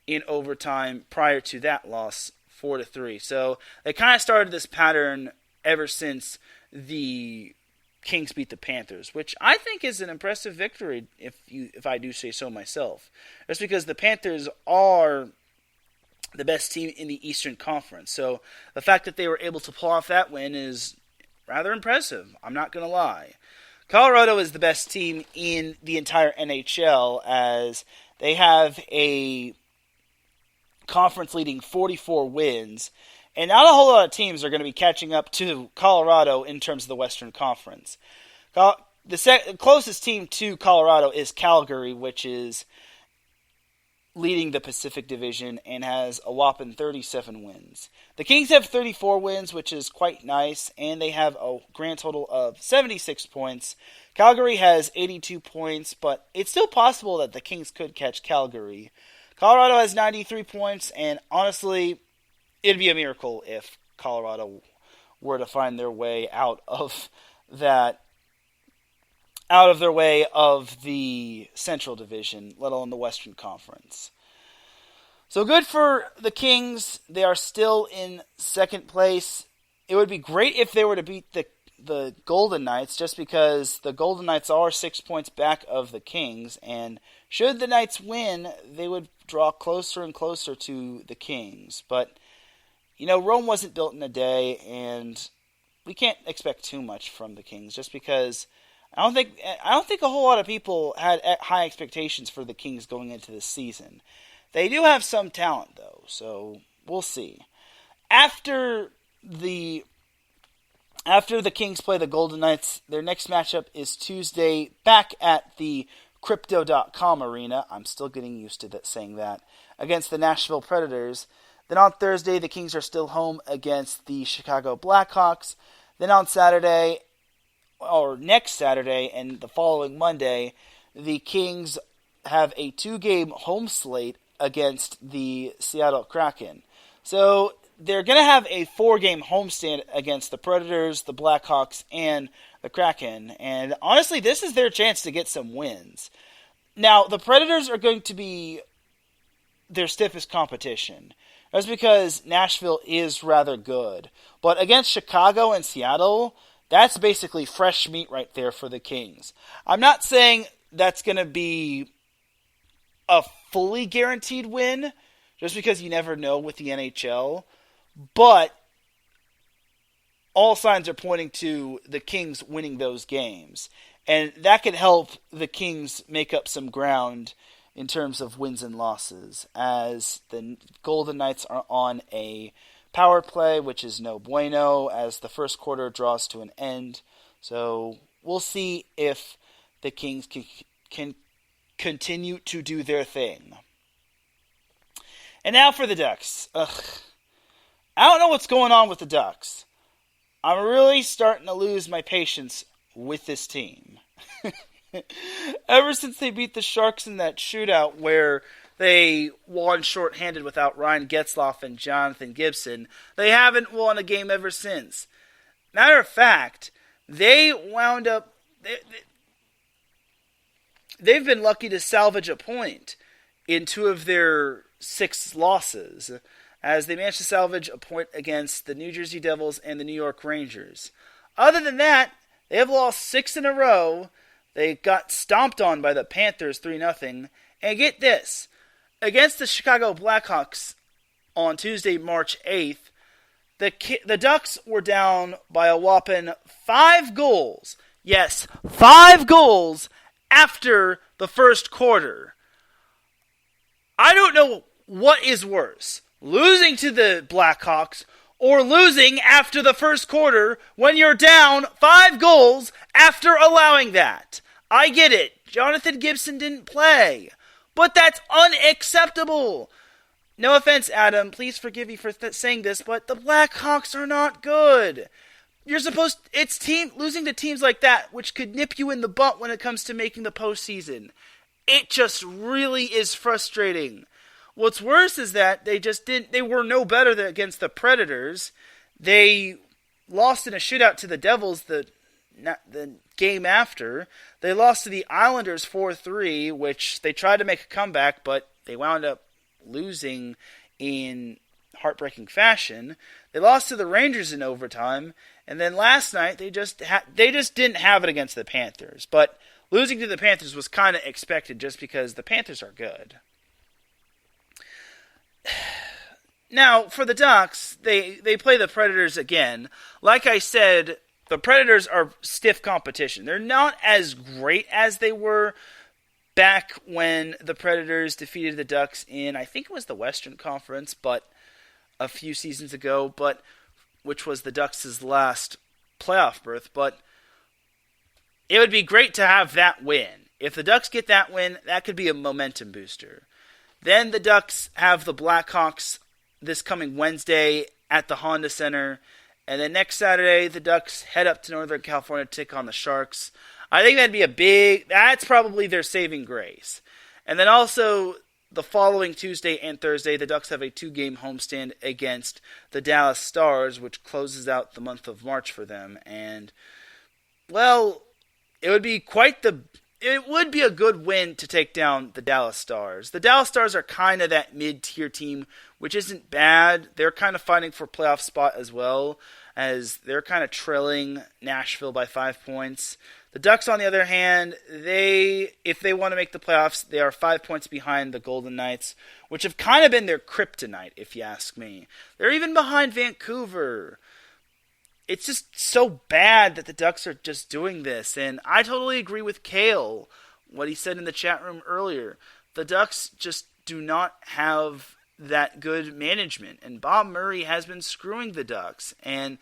in overtime prior to that loss, 4-3. So they kind of started this pattern ever since the Kings beat the Panthers, which I think is an impressive victory if I do say so myself. Just because the Panthers are the best team in the Eastern Conference. So the fact that they were able to pull off that win is rather impressive. I'm not going to lie. Colorado is the best team in the entire NHL as they have a conference leading 44 wins, and not a whole lot of teams are going to be catching up to Colorado in terms of the Western Conference. The closest team to Colorado is Calgary, which is leading the Pacific Division and has a whopping 37 wins. The Kings have 34 wins, which is quite nice, and they have a grand total of 76 points. Calgary has 82 points, but it's still possible that the Kings could catch Calgary. Colorado has 93 points, and honestly, it'd be a miracle if Colorado were to find their way out of their way of the Central Division, let alone the Western Conference. So good for the Kings. They are still in second place. It would be great if they were to beat the Golden Knights, just because the Golden Knights are 6 points back of the Kings, and should the Knights win, they would draw closer and closer to the Kings. But, Rome wasn't built in a day, and we can't expect too much from the Kings, just because I don't think a whole lot of people had high expectations for the Kings going into this season. They do have some talent, though, so we'll see. After the Kings play the Golden Knights, their next matchup is Tuesday back at the Crypto.com arena. I'm still getting used to saying that. Against the Nashville Predators. Then on Thursday, the Kings are still home against the Chicago Blackhawks. Then on Saturday, or next Saturday and the following Monday, the Kings have a 2-game home slate against the Seattle Kraken. So they're going to have a 4-game homestand against the Predators, the Blackhawks, and the Kraken. And honestly, this is their chance to get some wins. Now, the Predators are going to be their stiffest competition. That's because Nashville is rather good. But against Chicago and Seattle, that's basically fresh meat right there for the Kings. I'm not saying that's going to be a fully guaranteed win, just because you never know with the NHL. But all signs are pointing to the Kings winning those games. And that could help the Kings make up some ground in terms of wins and losses, as the Golden Knights are on a power play, which is no bueno, as the first quarter draws to an end. So we'll see if the Kings can continue to do their thing. And now for the Ducks. I don't know what's going on with the Ducks. I'm really starting to lose my patience with this team. Ever since they beat the Sharks in that shootout where they won shorthanded without Ryan Getzlaf and Jonathan Gibson, they haven't won a game ever since. Matter of fact, they wound up... They've been lucky to salvage a point in 2 of their 6 losses, as they managed to salvage a point against the New Jersey Devils and the New York Rangers. Other than that, they have lost 6 in a row. They got stomped on by the Panthers 3-0. And get this, against the Chicago Blackhawks on Tuesday, March 8th, the Ducks were down by a whopping 5 goals. Yes, 5 goals after the first quarter. I don't know what is worse, losing to the Blackhawks or losing after the first quarter when you're down 5 goals after allowing that. I get it. Jonathan Gibson didn't play. But that's unacceptable. No offense, Adam. Please forgive me for saying this, but the Blackhawks are not good. Losing to teams like that, which could nip you in the butt when it comes to making the postseason. It just really is frustrating. What's worse is that they were no better against the Predators. They lost in a shootout to the Devils the game after. They lost to the Islanders 4-3, which they tried to make a comeback, but they wound up losing in heartbreaking fashion. They lost to the Rangers in overtime, and then last night they just didn't have it against the Panthers. But losing to the Panthers was kind of expected, just because the Panthers are good. Now, for the Ducks, they play the Predators again. Like I said, the Predators are stiff competition. They're not as great as they were back when the Predators defeated the Ducks in, I think it was the Western Conference, but a few seasons ago, which was the Ducks' last playoff berth. But it would be great to have that win. If the Ducks get that win, that could be a momentum booster. Then the Ducks have the Blackhawks this coming Wednesday at the Honda Center. And then next Saturday, the Ducks head up to Northern California to take on the Sharks. I think that's probably their saving grace. And then also, the following Tuesday and Thursday, the Ducks have a 2-game homestand against the Dallas Stars, which closes out the month of March for them. And, well, it would be a good win to take down the Dallas Stars. The Dallas Stars are kind of that mid-tier team, which isn't bad. They're kind of fighting for a playoff spot as well, as they're kind of trailing Nashville by 5 points. The Ducks, on the other hand, if they want to make the playoffs, they are 5 points behind the Golden Knights, which have kind of been their kryptonite, if you ask me. They're even behind Vancouver. It's just so bad that the Ducks are just doing this, and I totally agree with Kale, what he said in the chat room earlier. The Ducks just do not have that good management, and Bob Murray has been screwing the Ducks, and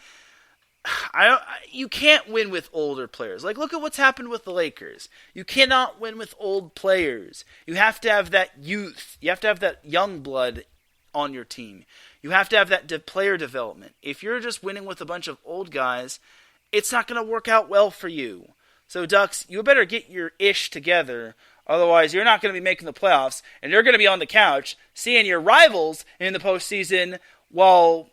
you can't win with older players. Like, look at what's happened with the Lakers. You cannot win with old players. You have to have that youth. You have to have that young blood on your team. You have to have that player development. If you're just winning with a bunch of old guys, it's not going to work out well for you. So, Ducks, you better get your ish together, Otherwise, you're not going to be making the playoffs, and you're going to be on the couch seeing your rivals in the postseason while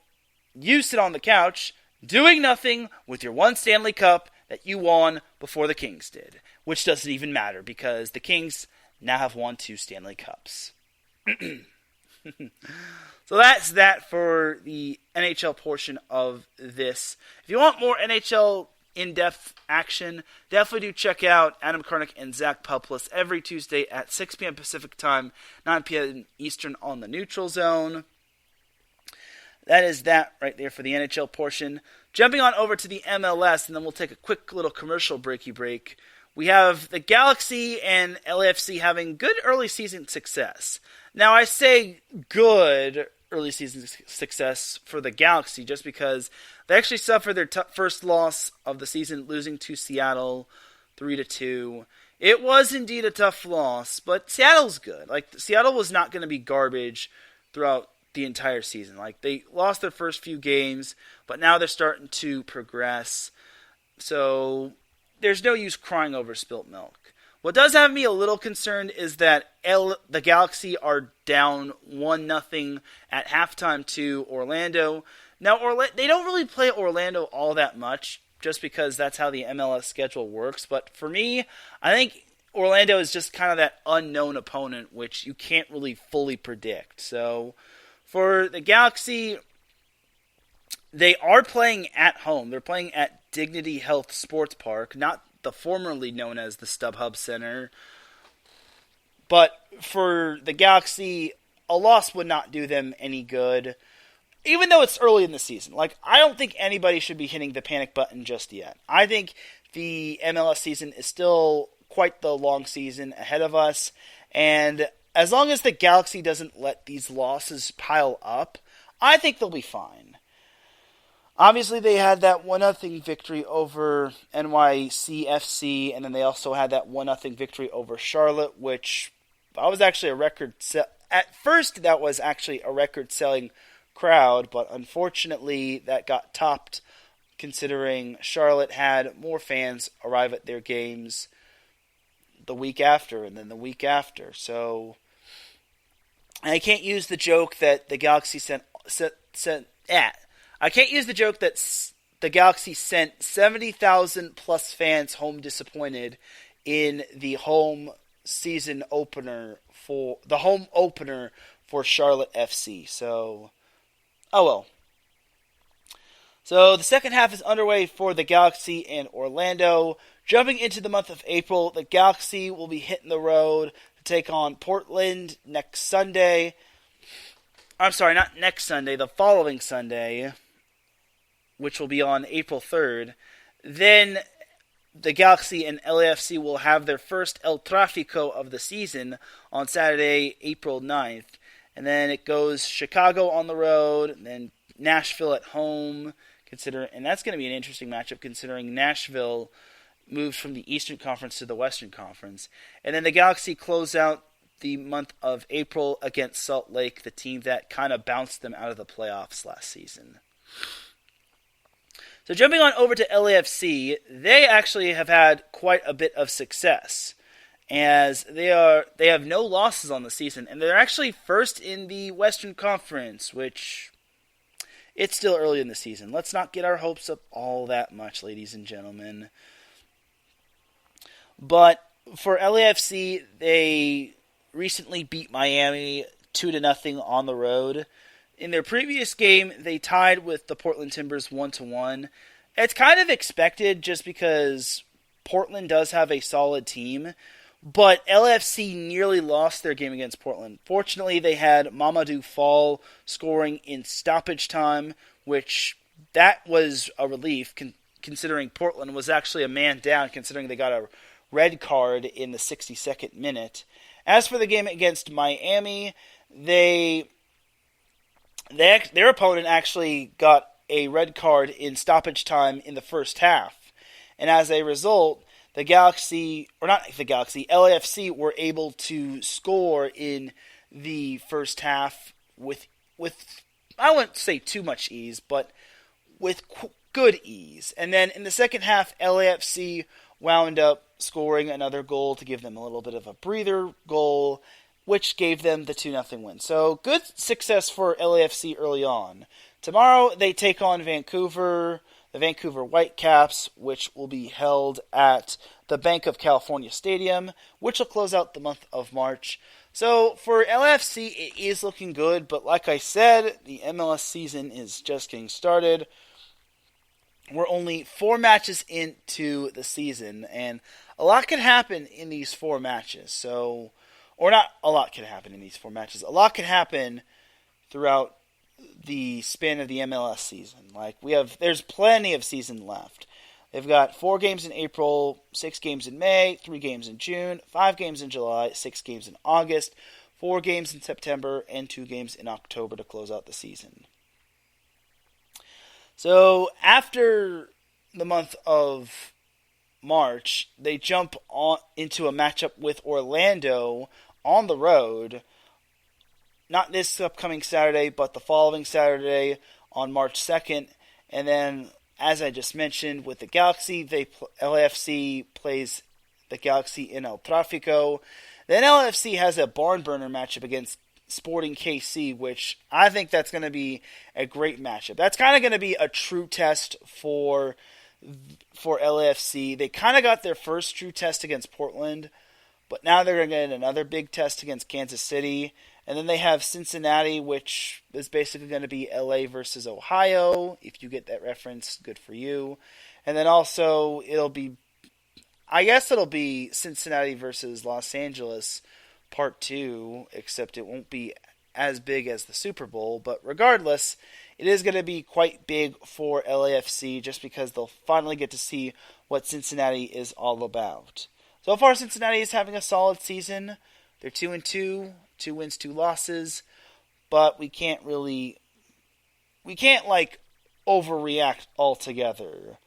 you sit on the couch doing nothing with your one Stanley Cup that you won before the Kings did, which doesn't even matter because the Kings now have won 2 Stanley Cups. So that's that for the NHL portion of this. If you want more NHL in-depth action, definitely do check out Adam Karnick and Zach Puplis every Tuesday at 6 p.m. Pacific Time, 9 p.m. Eastern on the Neutral Zone. That is that right there for the NHL portion. Jumping on over to the MLS, and then we'll take a quick little commercial break. We have the Galaxy and LAFC having good early season success. Now, I say good early season success for the Galaxy just because they actually suffered their first loss of the season, losing to Seattle 3-2. It was indeed a tough loss, but Seattle's good. Seattle was not going to be garbage throughout the entire season. They lost their first few games, but now they're starting to progress. So there's no use crying over spilt milk. What does have me a little concerned is that the Galaxy are down 1-0 at halftime to Orlando. Now, they don't really play Orlando all that much, just because that's how the MLS schedule works. But for me, I think Orlando is just kind of that unknown opponent, which you can't really fully predict. So for the Galaxy, they are playing at home. They're playing at Dignity Health Sports Park, not the formerly known as the StubHub Center. But for the Galaxy, a loss would not do them any good, even though it's early in the season. I don't think anybody should be hitting the panic button just yet. I think the MLS season is still quite the long season ahead of us, and as long as the Galaxy doesn't let these losses pile up, I think they'll be fine. Obviously, they had that 1-0 victory over NYCFC, and then they also had that 1-0 victory over Charlotte, which was actually a record. At first, that was actually a record-selling crowd, but unfortunately, that got topped considering Charlotte had more fans arrive at their games the week after, and then the week after. So, I can't use the joke that the Galaxy I can't use the joke that the Galaxy sent 70,000 plus fans home disappointed in the home opener for Charlotte FC. So, oh well. So the second half is underway for the Galaxy and Orlando. Jumping into the month of April, the Galaxy will be hitting the road to take on Portland next Sunday. I'm sorry, not next Sunday, the following Sunday, which will be on April 3rd. Then the Galaxy and LAFC will have their first El Tráfico of the season on Saturday, April 9th. And then it goes Chicago on the road, and then Nashville at home. And that's going to be an interesting matchup considering Nashville moves from the Eastern Conference to the Western Conference. And then the Galaxy close out the month of April against Salt Lake, the team that kind of bounced them out of the playoffs last season. So jumping on over to LAFC, they actually have had quite a bit of success, as they have no losses on the season, and they're actually first in the Western Conference, which it's still early in the season. Let's not get our hopes up all that much, ladies and gentlemen. But for LAFC, they recently beat Miami 2-0 on the road. In their previous game, they tied with the Portland Timbers 1-1. It's kind of expected just because Portland does have a solid team, but LAFC nearly lost their game against Portland. Fortunately, they had Mamadou Fall scoring in stoppage time, which that was a relief considering Portland was actually a man down considering they got a red card in the 62nd minute. As for the game against Miami, their opponent actually got a red card in stoppage time in the first half. And as a result, LAFC were able to score in the first half with I wouldn't say too much ease, but with good ease. And then in the second half, LAFC wound up scoring another goal to give them a little bit of a breather goal, which gave them the 2-0 win. So good success for LAFC early on. Tomorrow they take on Vancouver, the Vancouver Whitecaps, which will be held at the Bank of California Stadium, which will close out the month of March. So for LAFC, it is looking good, but like I said, the MLS season is just getting started. We're only 4 matches into the season, and a lot can happen in these 4 matches. Or not a lot can happen in these 4 matches. A lot can happen throughout the span of the MLS season. There's plenty of season left. They've got 4 games in April, 6 games in May, 3 games in June, 5 games in July, 6 games in August, 4 games in September, and 2 games in October to close out the season. So after the month of March, they jump into a matchup with Orlando on the road. Not this upcoming Saturday, but the following Saturday on March 2nd. And then, as I just mentioned, with the Galaxy, LAFC plays the Galaxy in El Tráfico. Then LAFC has a barn burner matchup against Sporting KC, which I think that's going to be a great matchup. That's kind of going to be a true test for LAFC. They kind of got their first true test against Portland, but now they're going to get another big test against Kansas City. And then they have Cincinnati, which is basically going to be LA versus Ohio. If you get that reference, good for you. And then also it'll be Cincinnati versus Los Angeles Part 2, except it won't be as big as the Super Bowl. But regardless, it is going to be quite big for LAFC just because they'll finally get to see what Cincinnati is all about. So far, Cincinnati is having a solid season. They're 2-2, 2 wins, 2 losses. But we can't overreact altogether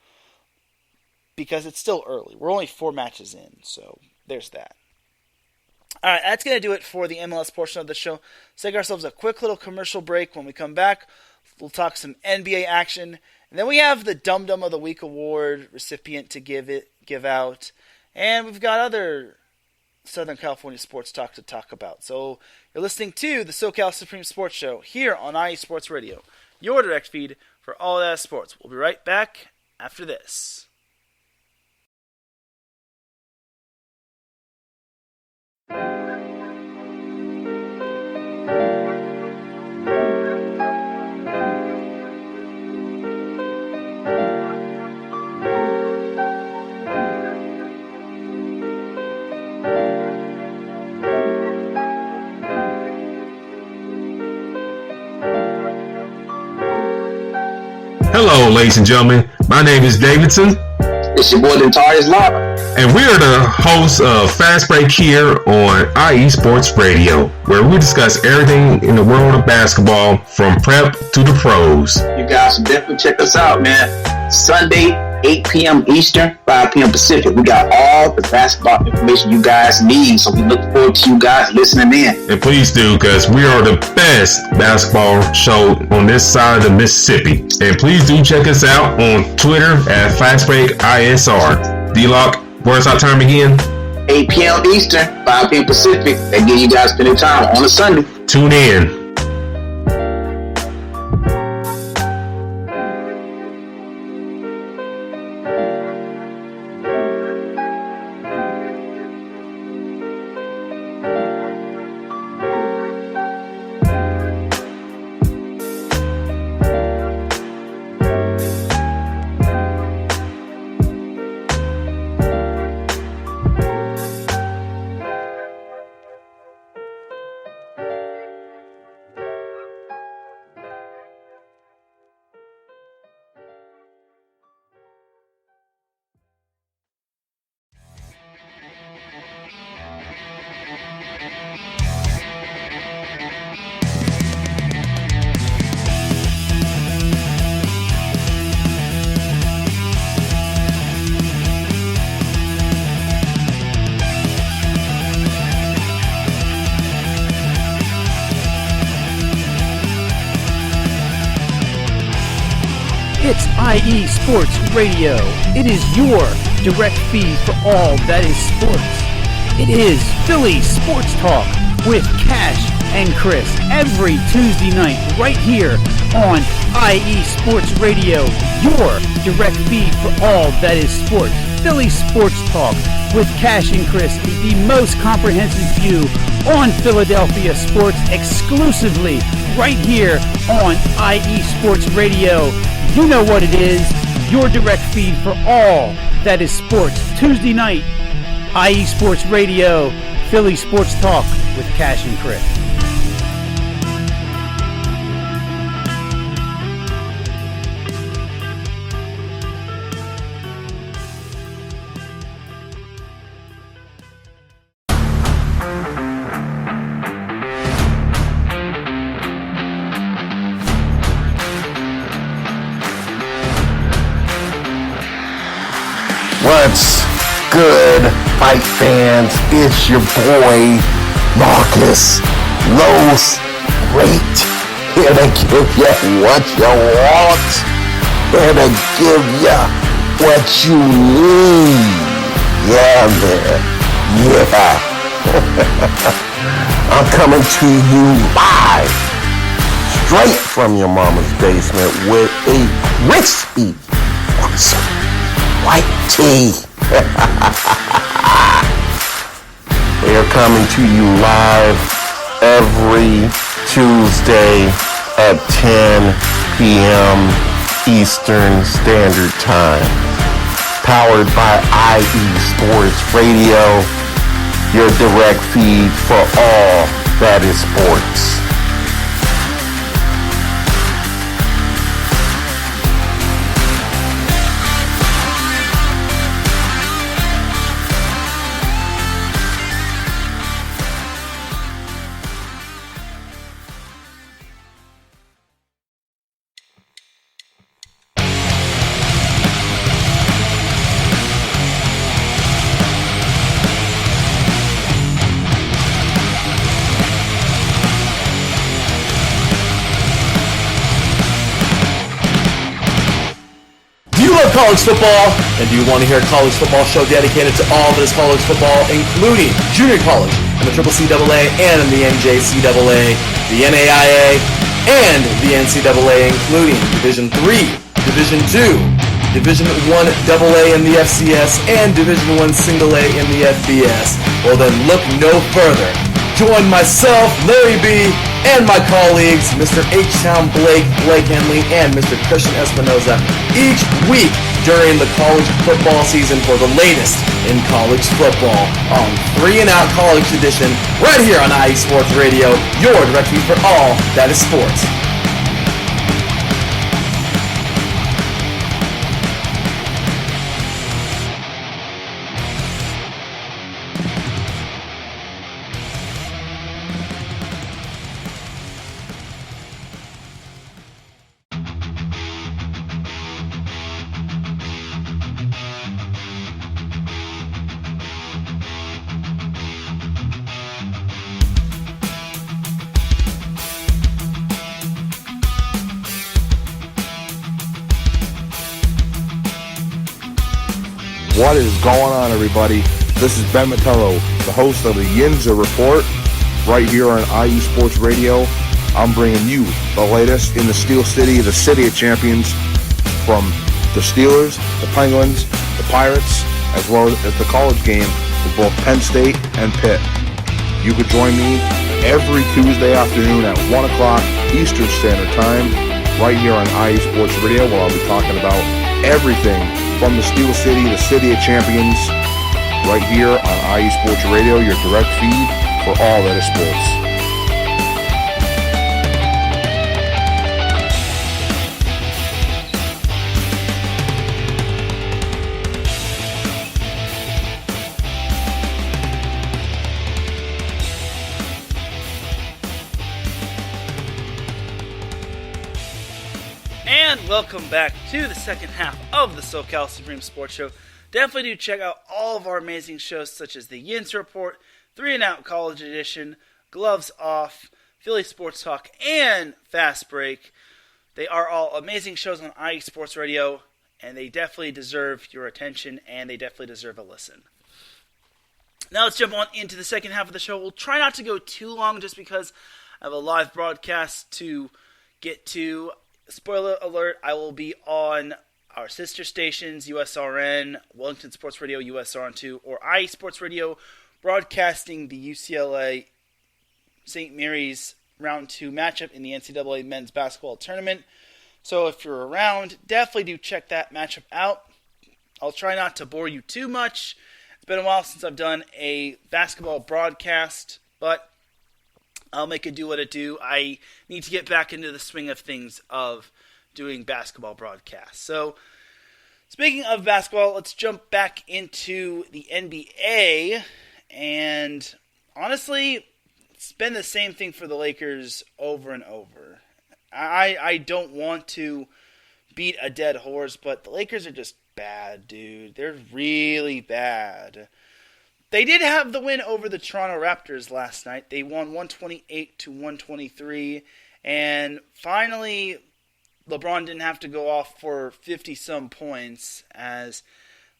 because it's still early. We're only 4 matches in, so there's that. All right, that's going to do it for the MLS portion of the show. Let's take ourselves a quick little commercial break. When we come back, we'll talk some NBA action. And then we have the Dum Dum of the Week award recipient to give out. And we've got other Southern California sports talk to talk about. So you're listening to the SoCal Supreme Sports Show here on IE Sports Radio, your direct feed for all that sports. We'll be right back after this. Hello, ladies and gentlemen. My name is Davidson. It's your boy, Notorious Lava. And we are the hosts of Fast Break here on IE Sports Radio, where we discuss everything in the world of basketball from prep to the pros. You guys should definitely check us out, man. Sunday, 8 p.m. Eastern, 5 p.m. Pacific. We got all the basketball information you guys need, so we look forward to you guys listening in. And please do, because we are the best basketball show on this side of the Mississippi. And please do check us out on Twitter at FastBreakISR. D-Lock, where's our time again? 8 p.m. Eastern, 5 p.m. Pacific. That gives you guys plenty of time on a Sunday. Tune in. It's IE Sports Radio. It is your direct feed for all that is sports. It is Philly Sports Talk with Cash and Chris every Tuesday night right here on IE Sports Radio, your direct feed for all that is sports. Philly Sports Talk with Cash and Chris is the most comprehensive view on Philadelphia sports exclusively right here on IE Sports Radio. You know what it is, your direct feed for all that is sports. Tuesday night, IE Sports Radio, Philly Sports Talk with Cash and Chris. What's good, fight fans? It's your boy, Marcus Los Great, here to give you what you want, here to give you what you need. Yeah, man. Yeah. I'm coming to you live, straight from your mama's basement with a crispy white tea. We are coming to you live every Tuesday at 10 p.m. Eastern Standard Time. Powered by IE Sports Radio, your direct feed for all that is sports. College football, and do you want to hear a college football show dedicated to all that is college football, including junior college and the CCCAA and the NJCAA, the NAIA, and the NCAA, including Division III, Division II, Division I AA in the FCS, and Division I A in the FBS? Well then, look no further. Join myself, Larry B., and my colleagues, Mr. H-Town Blake Henley, and Mr. Christian Espinoza, each week during the college football season for the latest in college football on 3 and Out College Edition, right here on IE Sports Radio, your direct feed for all that is sports. What is going on, everybody? This is Ben Metello, the host of the Yinza Report, right here on IE Sports Radio. I'm bringing you the latest in the Steel City, the City of Champions, from the Steelers, the Penguins, the Pirates, as well as the college game with both Penn State and Pitt. You could join me every Tuesday afternoon at 1 o'clock Eastern Standard Time, right here on IE Sports Radio, where I'll be talking about everything from the Steel City, the City of Champions, right here on IE Sports Radio, your direct feed for all that is sports. And welcome back to the second half of the SoCal Supreme Sports Show. Definitely do check out all of our amazing shows such as the Yinz Report, 3 and Out College Edition, Gloves Off, Philly Sports Talk, and Fast Break. They are all amazing shows on IE Sports Radio. and they definitely deserve your attention, and they definitely deserve a listen. Now let's jump on into the second half of the show. We'll try not to go too long just because I have a live broadcast to get to. Spoiler alert, I will be on our sister stations, USRN, Wellington Sports Radio, USRN2, or IE Sports Radio, broadcasting the UCLA St. Mary's Round 2 matchup in the NCAA Men's Basketball Tournament. So if you're around, definitely do check that matchup out. I'll try not to bore you too much. It's been a while since I've done a basketball broadcast, but I'll make it do what it do. I need to get back into the swing of things of doing basketball broadcasts. So, speaking of basketball, let's jump back into the NBA. And honestly, it's been the same thing for the Lakers over and over. I don't want to beat a dead horse, but the Lakers are just bad, dude. They're really bad. They did have the win over the Toronto Raptors last night. They won 128-123. And finally, LeBron didn't have to go off for 50-some points as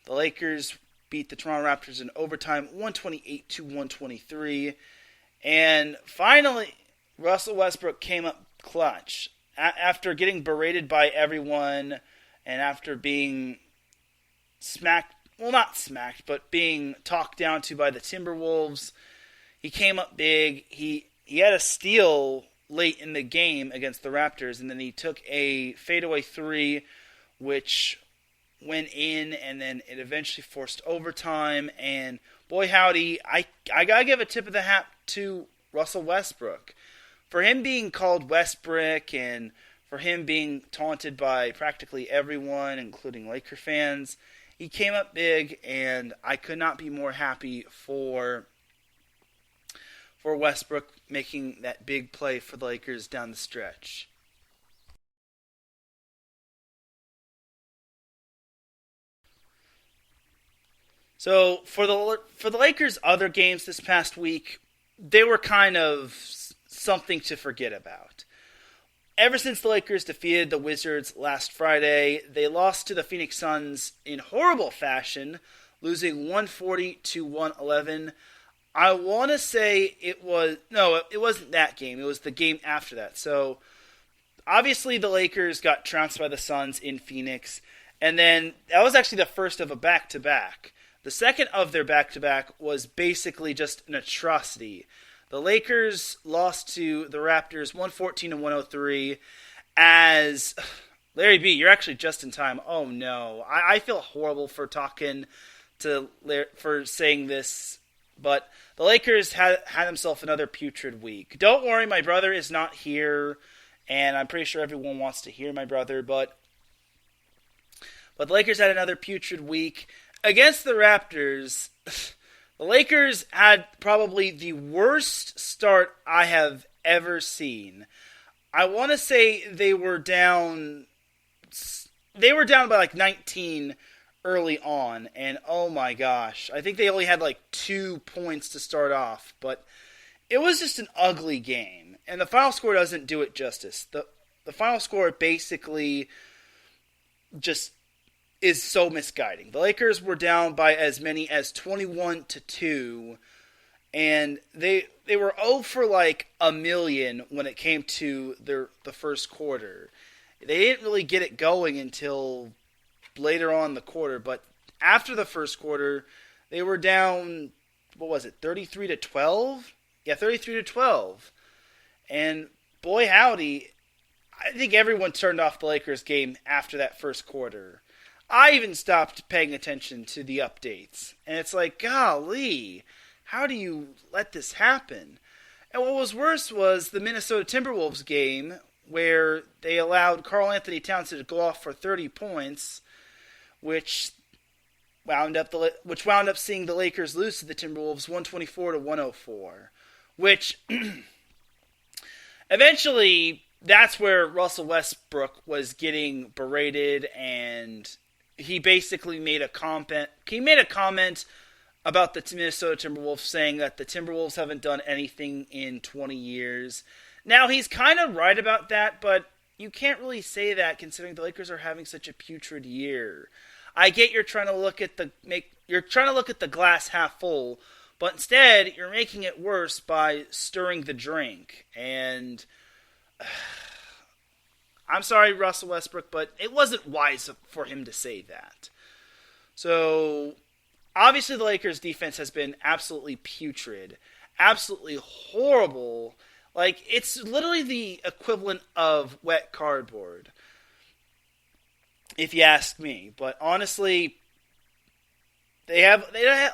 the Lakers beat the Toronto Raptors in overtime, 128-123. And finally, Russell Westbrook came up clutch. After getting berated by everyone and after being smacked, well, not smacked, but being talked down to by the Timberwolves, he came up big. He had a steal late in the game against the Raptors, and then he took a fadeaway three, which went in, and then it eventually forced overtime. And boy, howdy, I gotta give a tip of the hat to Russell Westbrook. For him being called Westbrick and for him being taunted by practically everyone, including Laker fans, he came up big, and I could not be more happy for Westbrook making that big play for the Lakers down the stretch. So for the Lakers' other games this past week, they were kind of something to forget about. Ever since the Lakers defeated the Wizards last Friday, they lost to the Phoenix Suns in horrible fashion, losing 140-111. I want to say it wasn't that game. It was the game after that. So, obviously the Lakers got trounced by the Suns in Phoenix, and then that was actually the first of a back-to-back. The second of their back-to-back was basically just an atrocity. The Lakers lost to the Raptors 114-103 as Larry B, you're actually just in time. Oh no. I feel horrible for saying this, but the Lakers had themselves another putrid week. Don't worry, my brother is not here, and I'm pretty sure everyone wants to hear my brother, but the Lakers had another putrid week. Against the Raptors, the Lakers had probably the worst start I have ever seen. I want to say they were down by like 19 early on, and oh my gosh, I think they only had like 2 points to start off, but it was just an ugly game, and the final score doesn't do it justice. The final score basically just is so misguiding. The Lakers were down by as many as 21-2, and they were 0 for like a million when it came to the first quarter. They didn't really get it going until later on in the quarter, but after the first quarter, they were down, 33-12? Yeah, 33-12. And boy howdy, I think everyone turned off the Lakers game after that first quarter. I even stopped paying attention to the updates. And it's like, golly, how do you let this happen? And what was worse was the Minnesota Timberwolves game where they allowed Karl Anthony Towns to go off for 30 points, which wound up seeing the Lakers lose to the Timberwolves 124-104, which eventually that's where Russell Westbrook was getting berated, and he basically made a comment. He made a comment about the Minnesota Timberwolves, saying that the Timberwolves haven't done anything in 20 years. Now, he's kind of right about that, but, you can't really say that considering the Lakers are having such a putrid year. I get you're trying to look at the glass half full, but instead you're making it worse by stirring the drink. And I'm sorry, Russell Westbrook, but it wasn't wise for him to say that. So obviously the Lakers defense has been absolutely putrid, absolutely horrible. Like, it's literally the equivalent of wet cardboard, if you ask me. But honestly, they have,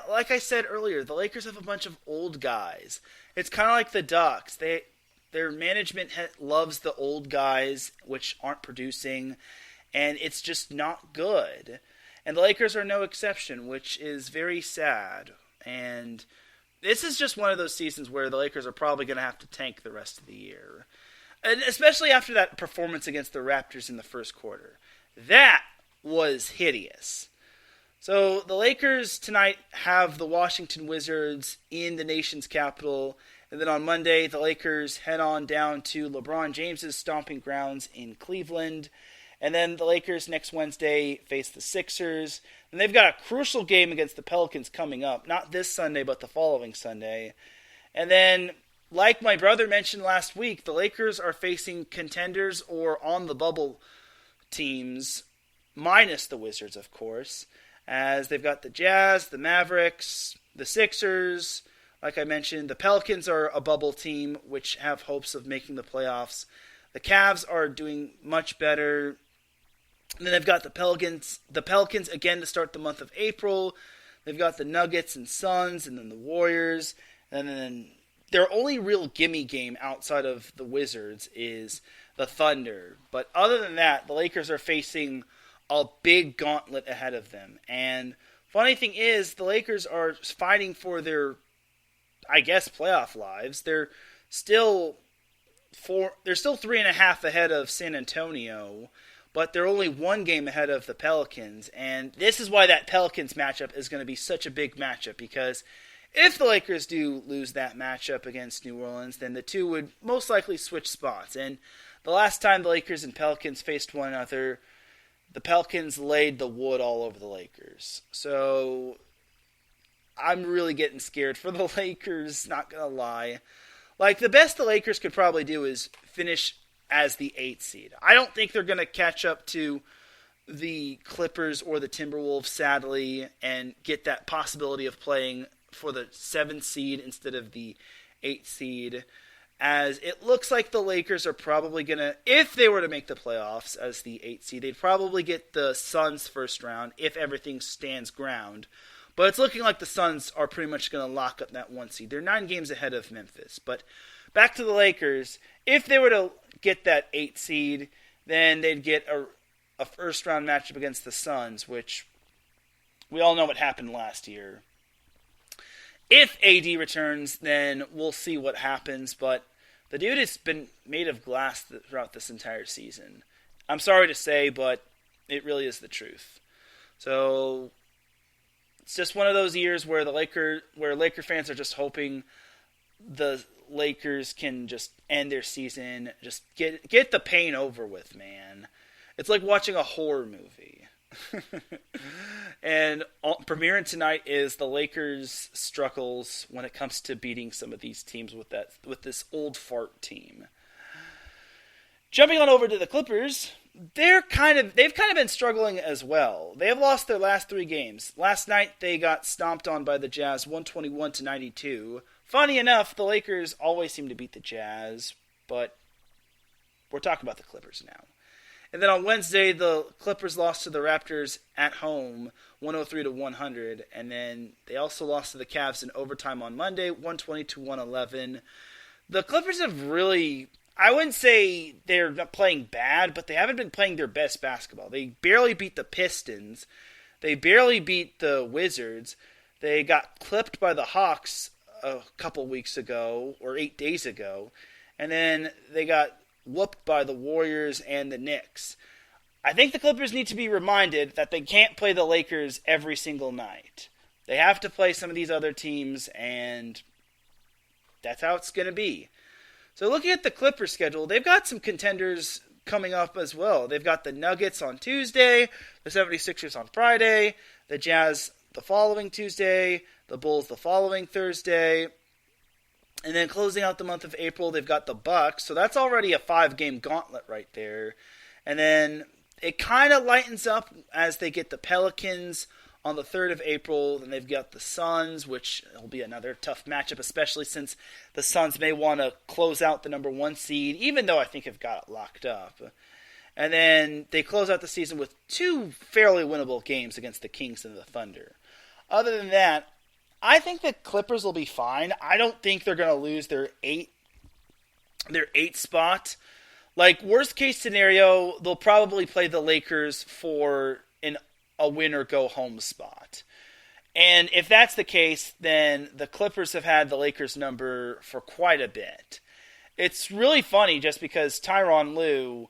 like I said earlier, the Lakers have a bunch of old guys. It's kind of like the Ducks. Their management loves the old guys, which aren't producing, and it's just not good. And the Lakers are no exception, which is very sad. And this is just one of those seasons where the Lakers are probably going to have to tank the rest of the year. And especially after that performance against the Raptors in the first quarter. That was hideous. So the Lakers tonight have the Washington Wizards in the nation's capital. And then on Monday, the Lakers head on down to LeBron James's stomping grounds in Cleveland. And then the Lakers next Wednesday face the Sixers. And they've got a crucial game against the Pelicans coming up. Not this Sunday, but the following Sunday. And then, like my brother mentioned last week, the Lakers are facing contenders or on-the-bubble teams, minus the Wizards, of course. As they've got the Jazz, the Mavericks, the Sixers. Like I mentioned, the Pelicans are a bubble team, which have hopes of making the playoffs. The Cavs are doing much better. And then they've got the Pelicans again to start the month of April. They've got the Nuggets and Suns, and then the Warriors. And then their only real gimme game outside of the Wizards is the Thunder. But other than that, the Lakers are facing a big gauntlet ahead of them. And funny thing is, the Lakers are fighting for their, I guess, playoff lives. They're still 3.5 ahead of San Antonio, but they're only one game ahead of the Pelicans. And this is why that Pelicans matchup is going to be such a big matchup, because if the Lakers do lose that matchup against New Orleans, then the two would most likely switch spots. And the last time the Lakers and Pelicans faced one another, the Pelicans laid the wood all over the Lakers. So I'm really getting scared for the Lakers, not going to lie. Like, the best the Lakers could probably do is finish as the 8th seed. I don't think they're going to catch up to the Clippers or the Timberwolves, sadly, and get that possibility of playing for the 7th seed instead of the 8th seed. As it looks like the Lakers are probably going to, if they were to make the playoffs as the 8th seed, they'd probably get the Suns first round if everything stands ground. But it's looking like the Suns are pretty much going to lock up that 1 seed. They're 9 games ahead of Memphis. But back to the Lakers, if they were to get that 8th seed, then they'd get a first-round matchup against the Suns, which we all know what happened last year. If AD returns, then we'll see what happens. But the dude has been made of glass throughout this entire season. I'm sorry to say, but it really is the truth. So it's just one of those years where Laker fans are just hoping the Lakers can just end their season, just get the pain over with, man. It's like watching a horror movie. And premiering tonight is the Lakers' struggles when it comes to beating some of these teams with this old fart team. Jumping on over to the Clippers, they've kind of been struggling as well. They have lost their last 3 games. Last night they got stomped on by the Jazz 121-92. Funny enough, the Lakers always seem to beat the Jazz, but we're talking about the Clippers now. And then on Wednesday, the Clippers lost to the Raptors at home, 103-100. And then they also lost to the Cavs in overtime on Monday, 120-111. The Clippers have really, I wouldn't say they're not playing bad, but they haven't been playing their best basketball. They barely beat the Pistons. They barely beat the Wizards. They got clipped by the Hawks a couple weeks ago, or 8 days ago. And then they got whooped by the Warriors and the Knicks. I think the Clippers need to be reminded that they can't play the Lakers every single night. They have to play some of these other teams, and that's how it's going to be. So looking at the Clippers schedule, they've got some contenders coming up as well. They've got the Nuggets on Tuesday, the 76ers on Friday, the Jazz the following Tuesday, the Bulls the following Thursday, and then closing out the month of April, they've got the Bucks. So that's already a 5-game gauntlet right there. And then it kind of lightens up as they get the Pelicans on the 3rd of April. Then they've got the Suns, which will be another tough matchup, especially since the Suns may want to close out the number 1 seed, even though I think they've got it locked up. And then they close out the season with 2 fairly winnable games against the Kings and the Thunder. Other than that, I think the Clippers will be fine. I don't think they're going to lose their 8 spot. Like, worst case scenario, they'll probably play the Lakers for a win or go home spot. And if that's the case, then the Clippers have had the Lakers number for quite a bit. It's really funny just because Tyronn Lue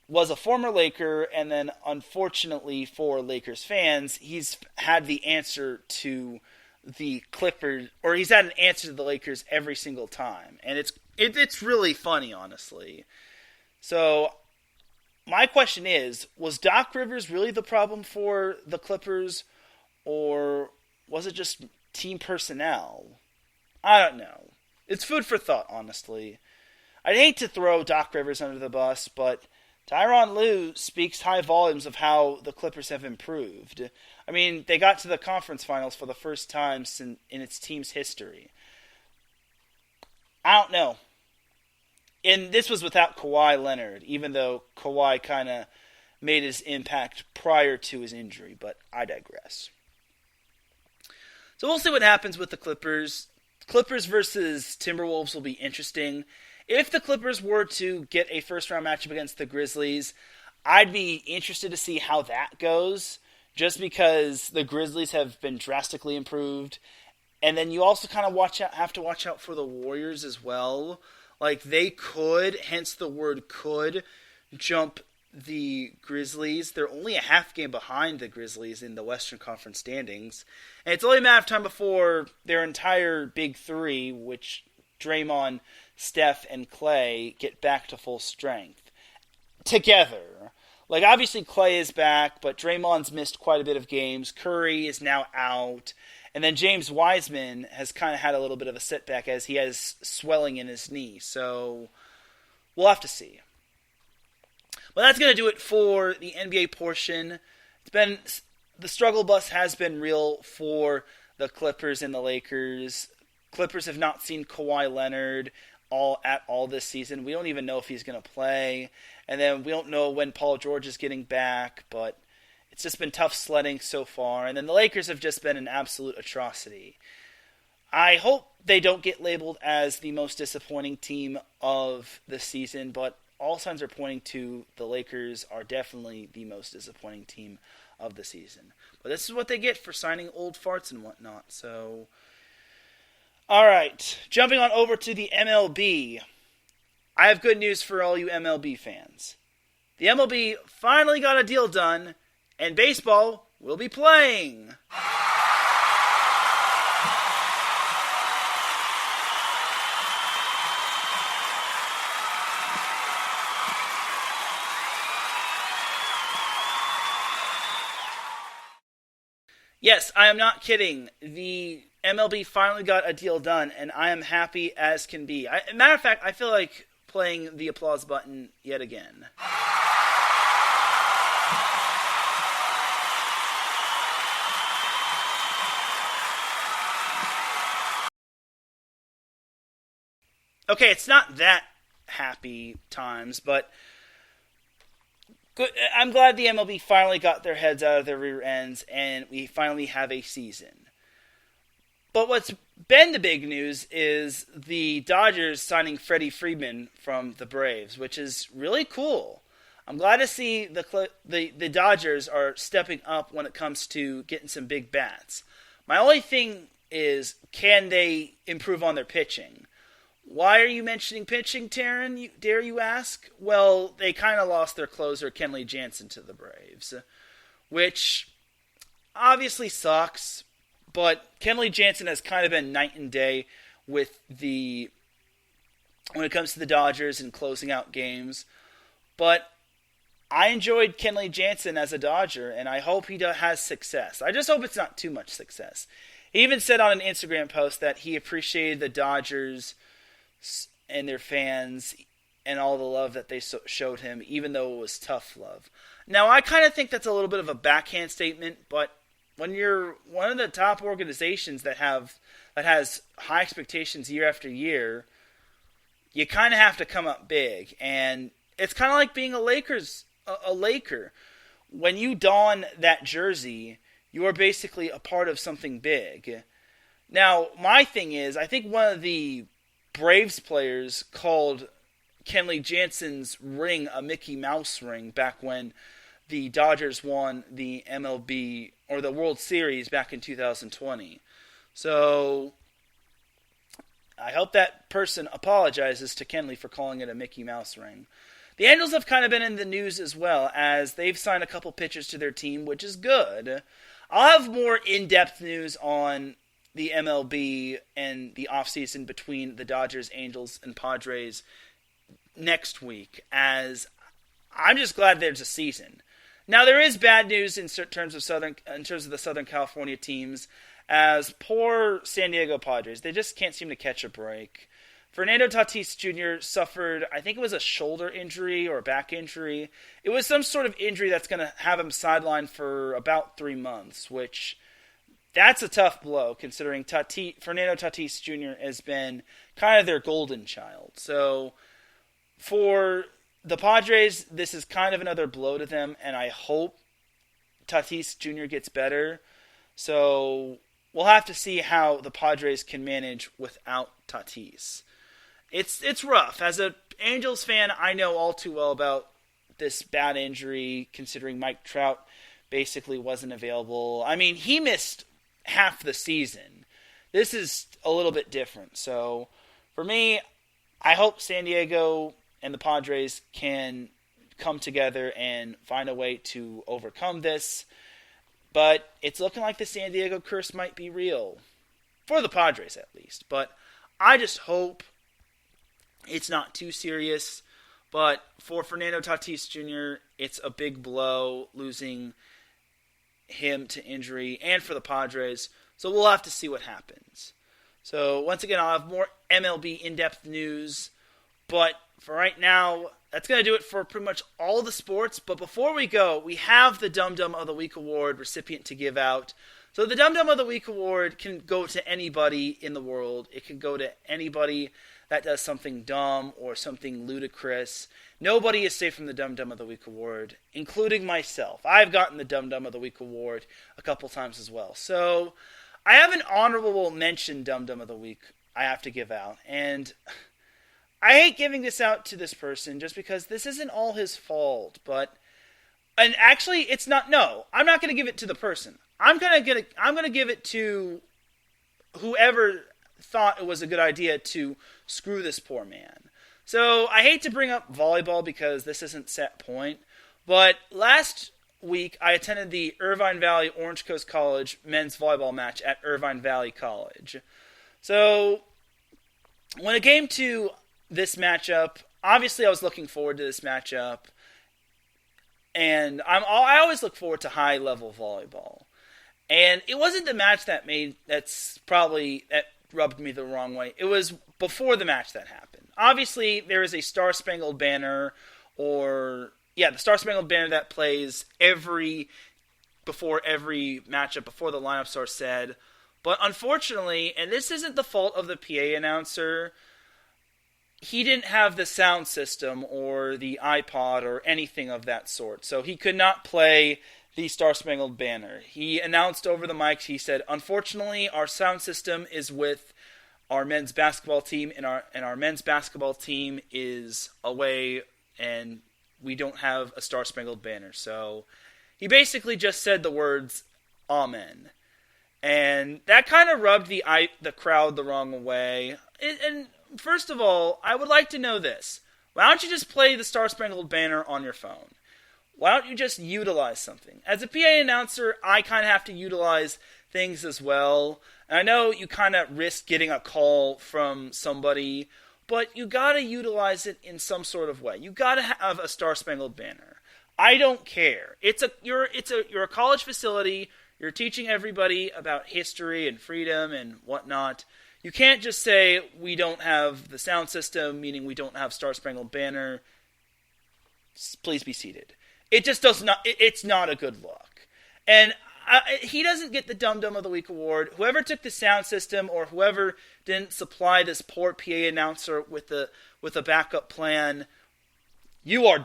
was a former Laker, and then unfortunately for Lakers fans, he's had the answer to the Clippers, or he's had an answer to the Lakers every single time. And it's really funny, honestly. So my question is, was Doc Rivers really the problem for the Clippers, or was it just team personnel? I don't know. It's food for thought, honestly. I'd hate to throw Doc Rivers under the bus, but Tyronn Lue speaks high volumes of how the Clippers have improved. I mean, they got to the conference finals for the first time in its team's history. I don't know. And this was without Kawhi Leonard, even though Kawhi kind of made his impact prior to his injury, but I digress. So we'll see what happens with the Clippers. Clippers versus Timberwolves will be interesting. If the Clippers were to get a first-round matchup against the Grizzlies, I'd be interested to see how that goes, just because the Grizzlies have been drastically improved. And then you also kind of have to watch out for the Warriors as well. Like, they could, hence the word could, jump the Grizzlies. They're only a half game behind the Grizzlies in the Western Conference standings. And it's only a matter of time before their entire big three, which Draymond, Steph, and Clay, get back to full strength together. Like, obviously Clay is back, but Draymond's missed quite a bit of games. Curry is now out. And then James Wiseman has kind of had a little bit of a setback as he has swelling in his knee. So we'll have to see. Well, that's going to do it for the NBA portion. The struggle bus has been real for the Clippers and the Lakers. Clippers have not seen Kawhi Leonard at all this season. We don't even know if he's going to play. And then we don't know when Paul George is getting back, but it's just been tough sledding so far. And then the Lakers have just been an absolute atrocity. I hope they don't get labeled as the most disappointing team of the season, but all signs are pointing to the Lakers are definitely the most disappointing team of the season. But this is what they get for signing old farts and whatnot. So, all right, jumping on over to the MLB. I have good news for all you MLB fans. The MLB finally got a deal done, and baseball will be playing. Yes, I am not kidding. The MLB finally got a deal done, and I am happy as can be. Matter of fact, I feel like playing the applause button yet again. Okay, it's not that happy times, but good. I'm glad the MLB finally got their heads out of their rear ends, and we finally have a season. But what's been the big news is the Dodgers signing Freddie Freeman from the Braves, which is really cool. I'm glad to see the Dodgers are stepping up when it comes to getting some big bats. My only thing is, can they improve on their pitching? Why are you mentioning pitching, Teran, dare you ask? Well, they kind of lost their closer, Kenley Jansen, to the Braves, which obviously sucks, but Kenley Jansen has kind of been night and day when it comes to the Dodgers and closing out games. But I enjoyed Kenley Jansen as a Dodger, and I hope he has success. I just hope it's not too much success. He even said on an Instagram post that he appreciated the Dodgers and their fans and all the love that they showed him, even though it was tough love. Now, I kind of think that's a little bit of a backhand statement, but when you're one of the top organizations that has high expectations year after year, you kind of have to come up big. And it's kind of like being a Laker. When you don that jersey, you are basically a part of something big. Now, my thing is, I think one of the Braves players called Kenley Jansen's ring a Mickey Mouse ring back when the Dodgers won the MLB or the World Series back in 2020. So I hope that person apologizes to Kenley for calling it a Mickey Mouse ring. The Angels have kind of been in the news as well, as they've signed a couple pitchers to their team, which is good. I'll have more in-depth news on the MLB and the offseason between the Dodgers, Angels, and Padres next week, as I'm just glad there's a season. Now, there is bad news in terms of the Southern California teams, as poor San Diego Padres, they just can't seem to catch a break. Fernando Tatis Jr. suffered, I think it was a shoulder injury or a back injury. It was some sort of injury that's going to have him sidelined for about 3 months, which that's a tough blow considering Fernando Tatis Jr. has been kind of their golden child. So for the Padres, this is kind of another blow to them, and I hope Tatis Jr. gets better. So we'll have to see how the Padres can manage without Tatis. It's rough. As an Angels fan, I know all too well about this bad injury, considering Mike Trout basically wasn't available. I mean, he missed half the season. This is a little bit different. So for me, I hope San Diego and the Padres can come together and find a way to overcome this. But it's looking like the San Diego curse might be real. For the Padres, at least. But I just hope it's not too serious. But for Fernando Tatis Jr., it's a big blow, losing him to injury, and for the Padres. So we'll have to see what happens. So once again, I'll have more MLB in-depth news. But for right now, that's going to do it for pretty much all the sports. But before we go, we have the Dum Dum of the Week award recipient to give out. So the Dum Dum of the Week award can go to anybody in the world. It can go to anybody that does something dumb or something ludicrous. Nobody is safe from the Dum Dum of the Week award, including myself. I've gotten the Dum Dum of the Week award a couple times as well. So I have an honorable mention Dum Dum of the Week I have to give out. And I hate giving this out to this person just because this isn't all his fault, and actually it's not. No, I'm not going to give it to the person. I'm going to give it to whoever thought it was a good idea to screw this poor man. So I hate to bring up volleyball because this isn't set point, but last week I attended the Irvine Valley Orange Coast College men's volleyball match at Irvine Valley College. So when it came to this matchup, obviously I was looking forward to this matchup, and I always look forward to high-level volleyball. And it wasn't the match that rubbed me the wrong way. It was before the match that happened. Obviously, there is a Star-Spangled Banner, the Star-Spangled Banner that plays before every matchup, before the lineups are said. But unfortunately, and this isn't the fault of the PA announcer, he didn't have the sound system or the iPod or anything of that sort, so he could not play the Star-Spangled Banner. He announced over the mic, he said, unfortunately, our sound system is with our men's basketball team, and our men's basketball team is away, and we don't have a Star-Spangled Banner. So he basically just said the words, Amen. And that kind of rubbed the crowd the wrong way. And first of all, I would like to know this. Why don't you just play the Star-Spangled Banner on your phone? Why don't you just utilize something? As a PA announcer, I kind of have to utilize things as well. And I know you kind of risk getting a call from somebody but you got to utilize it in some sort of way. You got to have a Star-Spangled Banner. I don't care. You're a college facility. You're teaching everybody about history and freedom and whatnot. You can't just say we don't have the sound system, meaning we don't have Star-Spangled Banner. Please be seated. It just does not. It's not a good look. And he doesn't get the Dum Dum of the Week award. Whoever took the sound system or whoever didn't supply this poor PA announcer with a backup plan, you are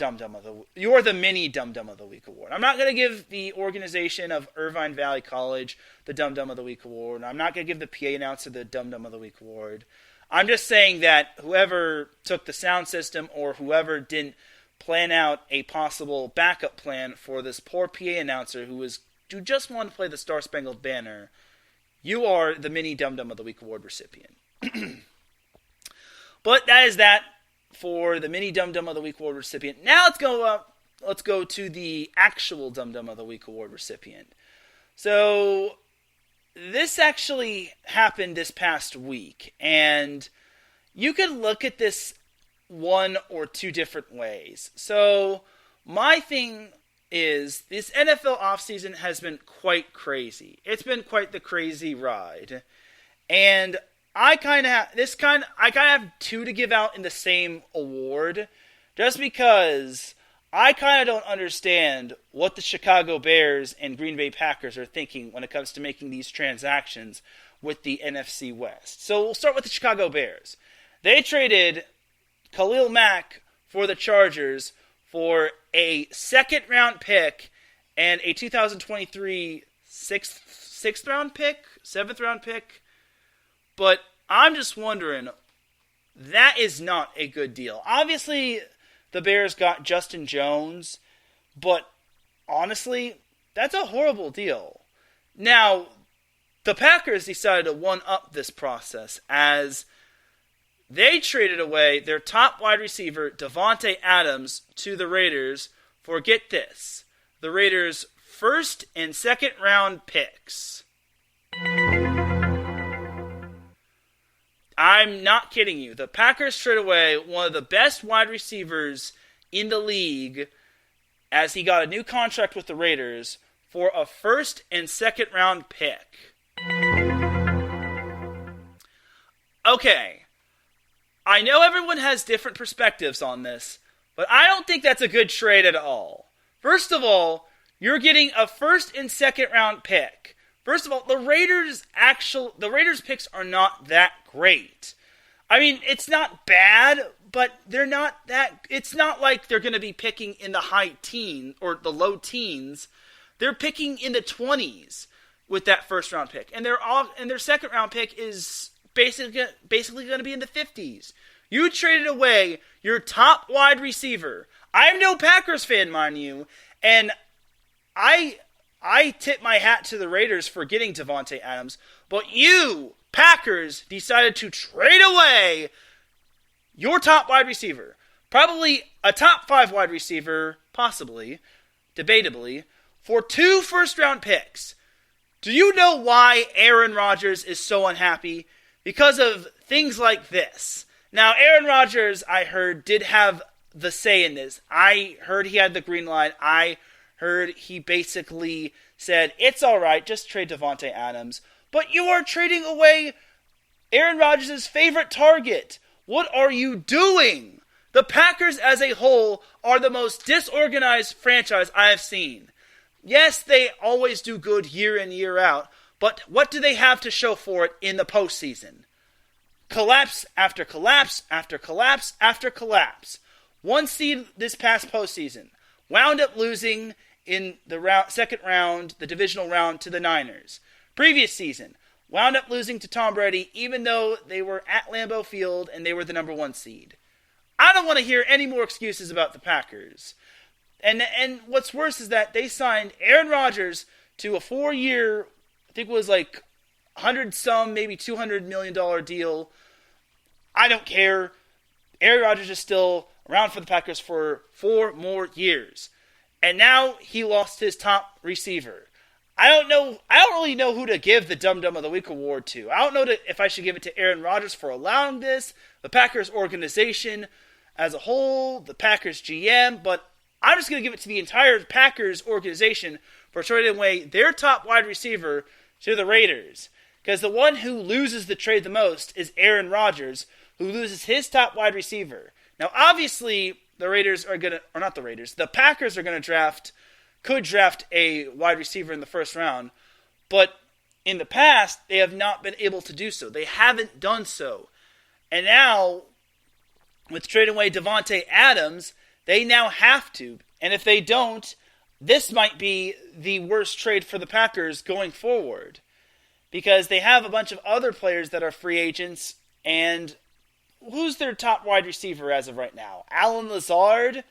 you are the mini Dum Dum of the Week award. I'm not going to give the organization of Irvine Valley College the Dum Dum of the Week award. I'm not going to give the PA announcer the Dum Dum of the Week award. I'm just saying that whoever took the sound system or whoever didn't plan out a possible backup plan for this poor PA announcer who just wanted to play the Star-Spangled Banner, you are the mini Dum Dum of the Week award recipient. But that is that for the mini Dum Dum of the Week award recipient. Now let's go to the actual Dum Dum of the Week award recipient. So this actually happened this past week, and you could look at this one or two different ways. So my thing is this NFL offseason has been quite crazy. It's been quite the crazy ride. And I kind of have two to give out in the same award, just because I kind of don't understand what the Chicago Bears and Green Bay Packers are thinking when it comes to making these transactions with the NFC West. So we'll start with the Chicago Bears. They traded Khalil Mack for the Chargers for a second-round pick and a 2023 sixth-round pick, seventh-round pick. But I'm just wondering, that is not a good deal. Obviously, the Bears got Justin Jones, but honestly, that's a horrible deal. Now, the Packers decided to one-up this process as they traded away their top wide receiver, Davante Adams, to the Raiders for, get this, the Raiders' first and second round picks. I'm not kidding you. The Packers traded away one of the best wide receivers in the league as he got a new contract with the Raiders for a first and second round pick. Okay. I know everyone has different perspectives on this, but I don't think that's a good trade at all. First of all, you're getting a first and second round pick. First of all, the Raiders picks are not that great. I mean, it's not bad, but they're not that. It's not like they're going to be picking in the high teens or the low teens. They're picking in the 20s with that first round pick, and their second round pick is basically going to be in the 50s. You traded away your top wide receiver. I'm no Packers fan, mind you, and I tip my hat to the Raiders for getting Davante Adams, but you, Packers, decided to trade away your top wide receiver. Probably a top 5 wide receiver, possibly, debatably, for 2 first-round picks. Do you know why Aaron Rodgers is so unhappy? Because of things like this. Now, Aaron Rodgers, I heard, did have the say in this. I heard he had the green light. I heard he basically said, it's all right, just trade Davante Adams. But you are trading away Aaron Rodgers' favorite target. What are you doing? The Packers as a whole are the most disorganized franchise I have seen. Yes, they always do good year in, year out, but what do they have to show for it in the postseason? Collapse after collapse after collapse after collapse. 1 seed this past postseason. Wound up losing in the second round, the divisional round, to the Niners. Previous season, wound up losing to Tom Brady, even though they were at Lambeau Field and they were the number 1 seed. I don't want to hear any more excuses about the Packers. And what's worse is that they signed Aaron Rodgers to a 4-year, I think it was like 100-some, maybe $200 million deal. I don't care. Aaron Rodgers is still around for the Packers for 4 more years. And now he lost his top receiver. I don't really know who to give the Dum Dum of the Week award to. I don't know if I should give it to Aaron Rodgers for allowing this, the Packers organization as a whole, the Packers GM, but I'm just going to give it to the entire Packers organization for trading away their top wide receiver to the Raiders. Because the one who loses the trade the most is Aaron Rodgers, who loses his top wide receiver. Now, obviously, the Packers are going to could draft a wide receiver in the first round, but in the past, they have not been able to do so. They haven't done so. And now, with trading away Davante Adams, they now have to. And if they don't, this might be the worst trade for the Packers going forward. Because they have a bunch of other players that are free agents, and who's their top wide receiver as of right now? Alan Lazard,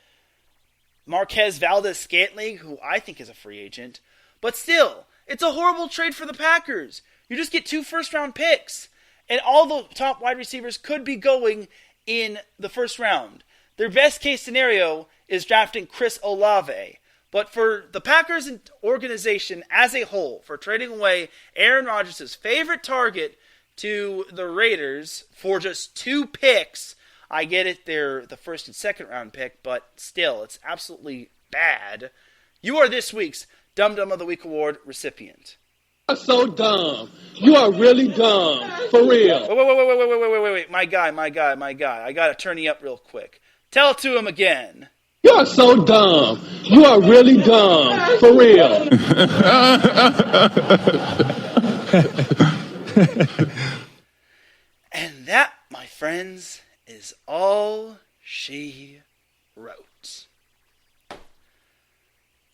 Marquez Valdez-Scantling, who I think is a free agent. But still, it's a horrible trade for the Packers. You just get 2 first-round picks, and all the top wide receivers could be going in the first round. Their best-case scenario is drafting Chris Olave. But for the Packers organization as a whole, for trading away Aaron Rodgers' favorite target to the Raiders for just 2 picks, I get it, they're the first and second round pick, but still, it's absolutely bad. You are this week's Dum Dum of the Week award recipient. You are so dumb. You are really dumb. For real. Wait. My guy. I got to turn you up real quick. Tell it to him again. You are so dumb. You are really dumb. For real. And that, my friends, is all she wrote.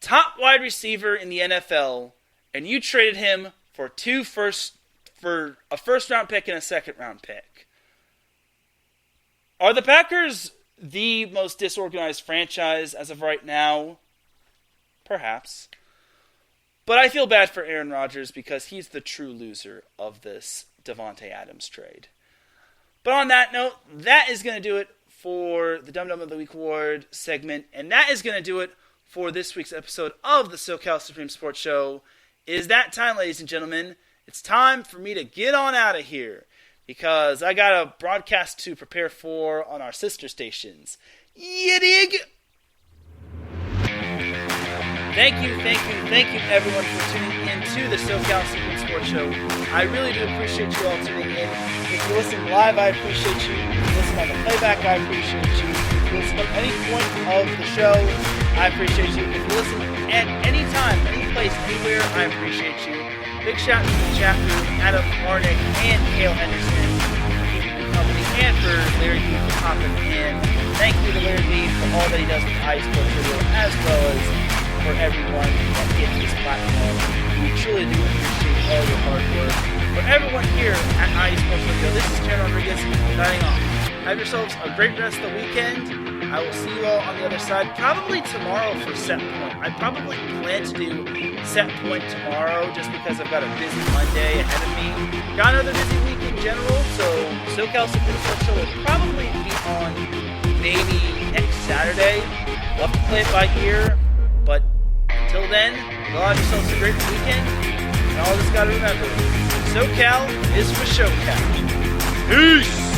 Top wide receiver in the NFL, and you traded him for a first round pick and a second round pick. Are the Packers the most disorganized franchise as of right now? Perhaps. But I feel bad for Aaron Rodgers because he's the true loser of this Davante Adams trade. But on that note, that is going to do it for the Dum Dum of the Week award segment, and that is going to do it for this week's episode of the SoCal Supreme Sports Show. It is that time, ladies and gentlemen. It's time for me to get on out of here, because I got a broadcast to prepare for on our sister stations. You dig? Thank you everyone for tuning in to the SoCal Supreme Sports Show. I really do appreciate you all tuning in. If you listen live, I appreciate you. If you listen on the playback, I appreciate you. If you listen at any point of the show, I appreciate you. If you listen at any time, any place, anywhere, I appreciate you. Big shout out to the chat room, Adam Arnick and Cale Henderson for keeping me company, and for Larry D for popping in. Thank you to Larry D for all that he does with IE Sports Radio, as well as for everyone that gets this platform. We truly do appreciate all your hard work. For everyone here at IE Sports Radio, this is Teran Rodriguez signing off. Have yourselves a great rest of the weekend. I will see you all on the other side, probably tomorrow for Set Point. I probably plan to do Set Point tomorrow just because I've got a busy Monday ahead of me. Got another busy week in general, so SoCal Supreme Sports Show will probably be on maybe next Saturday. We'll have to play it by ear, but until then, you'll have yourselves a great weekend. And all just got to remember, SoCal is for SoCal. Peace!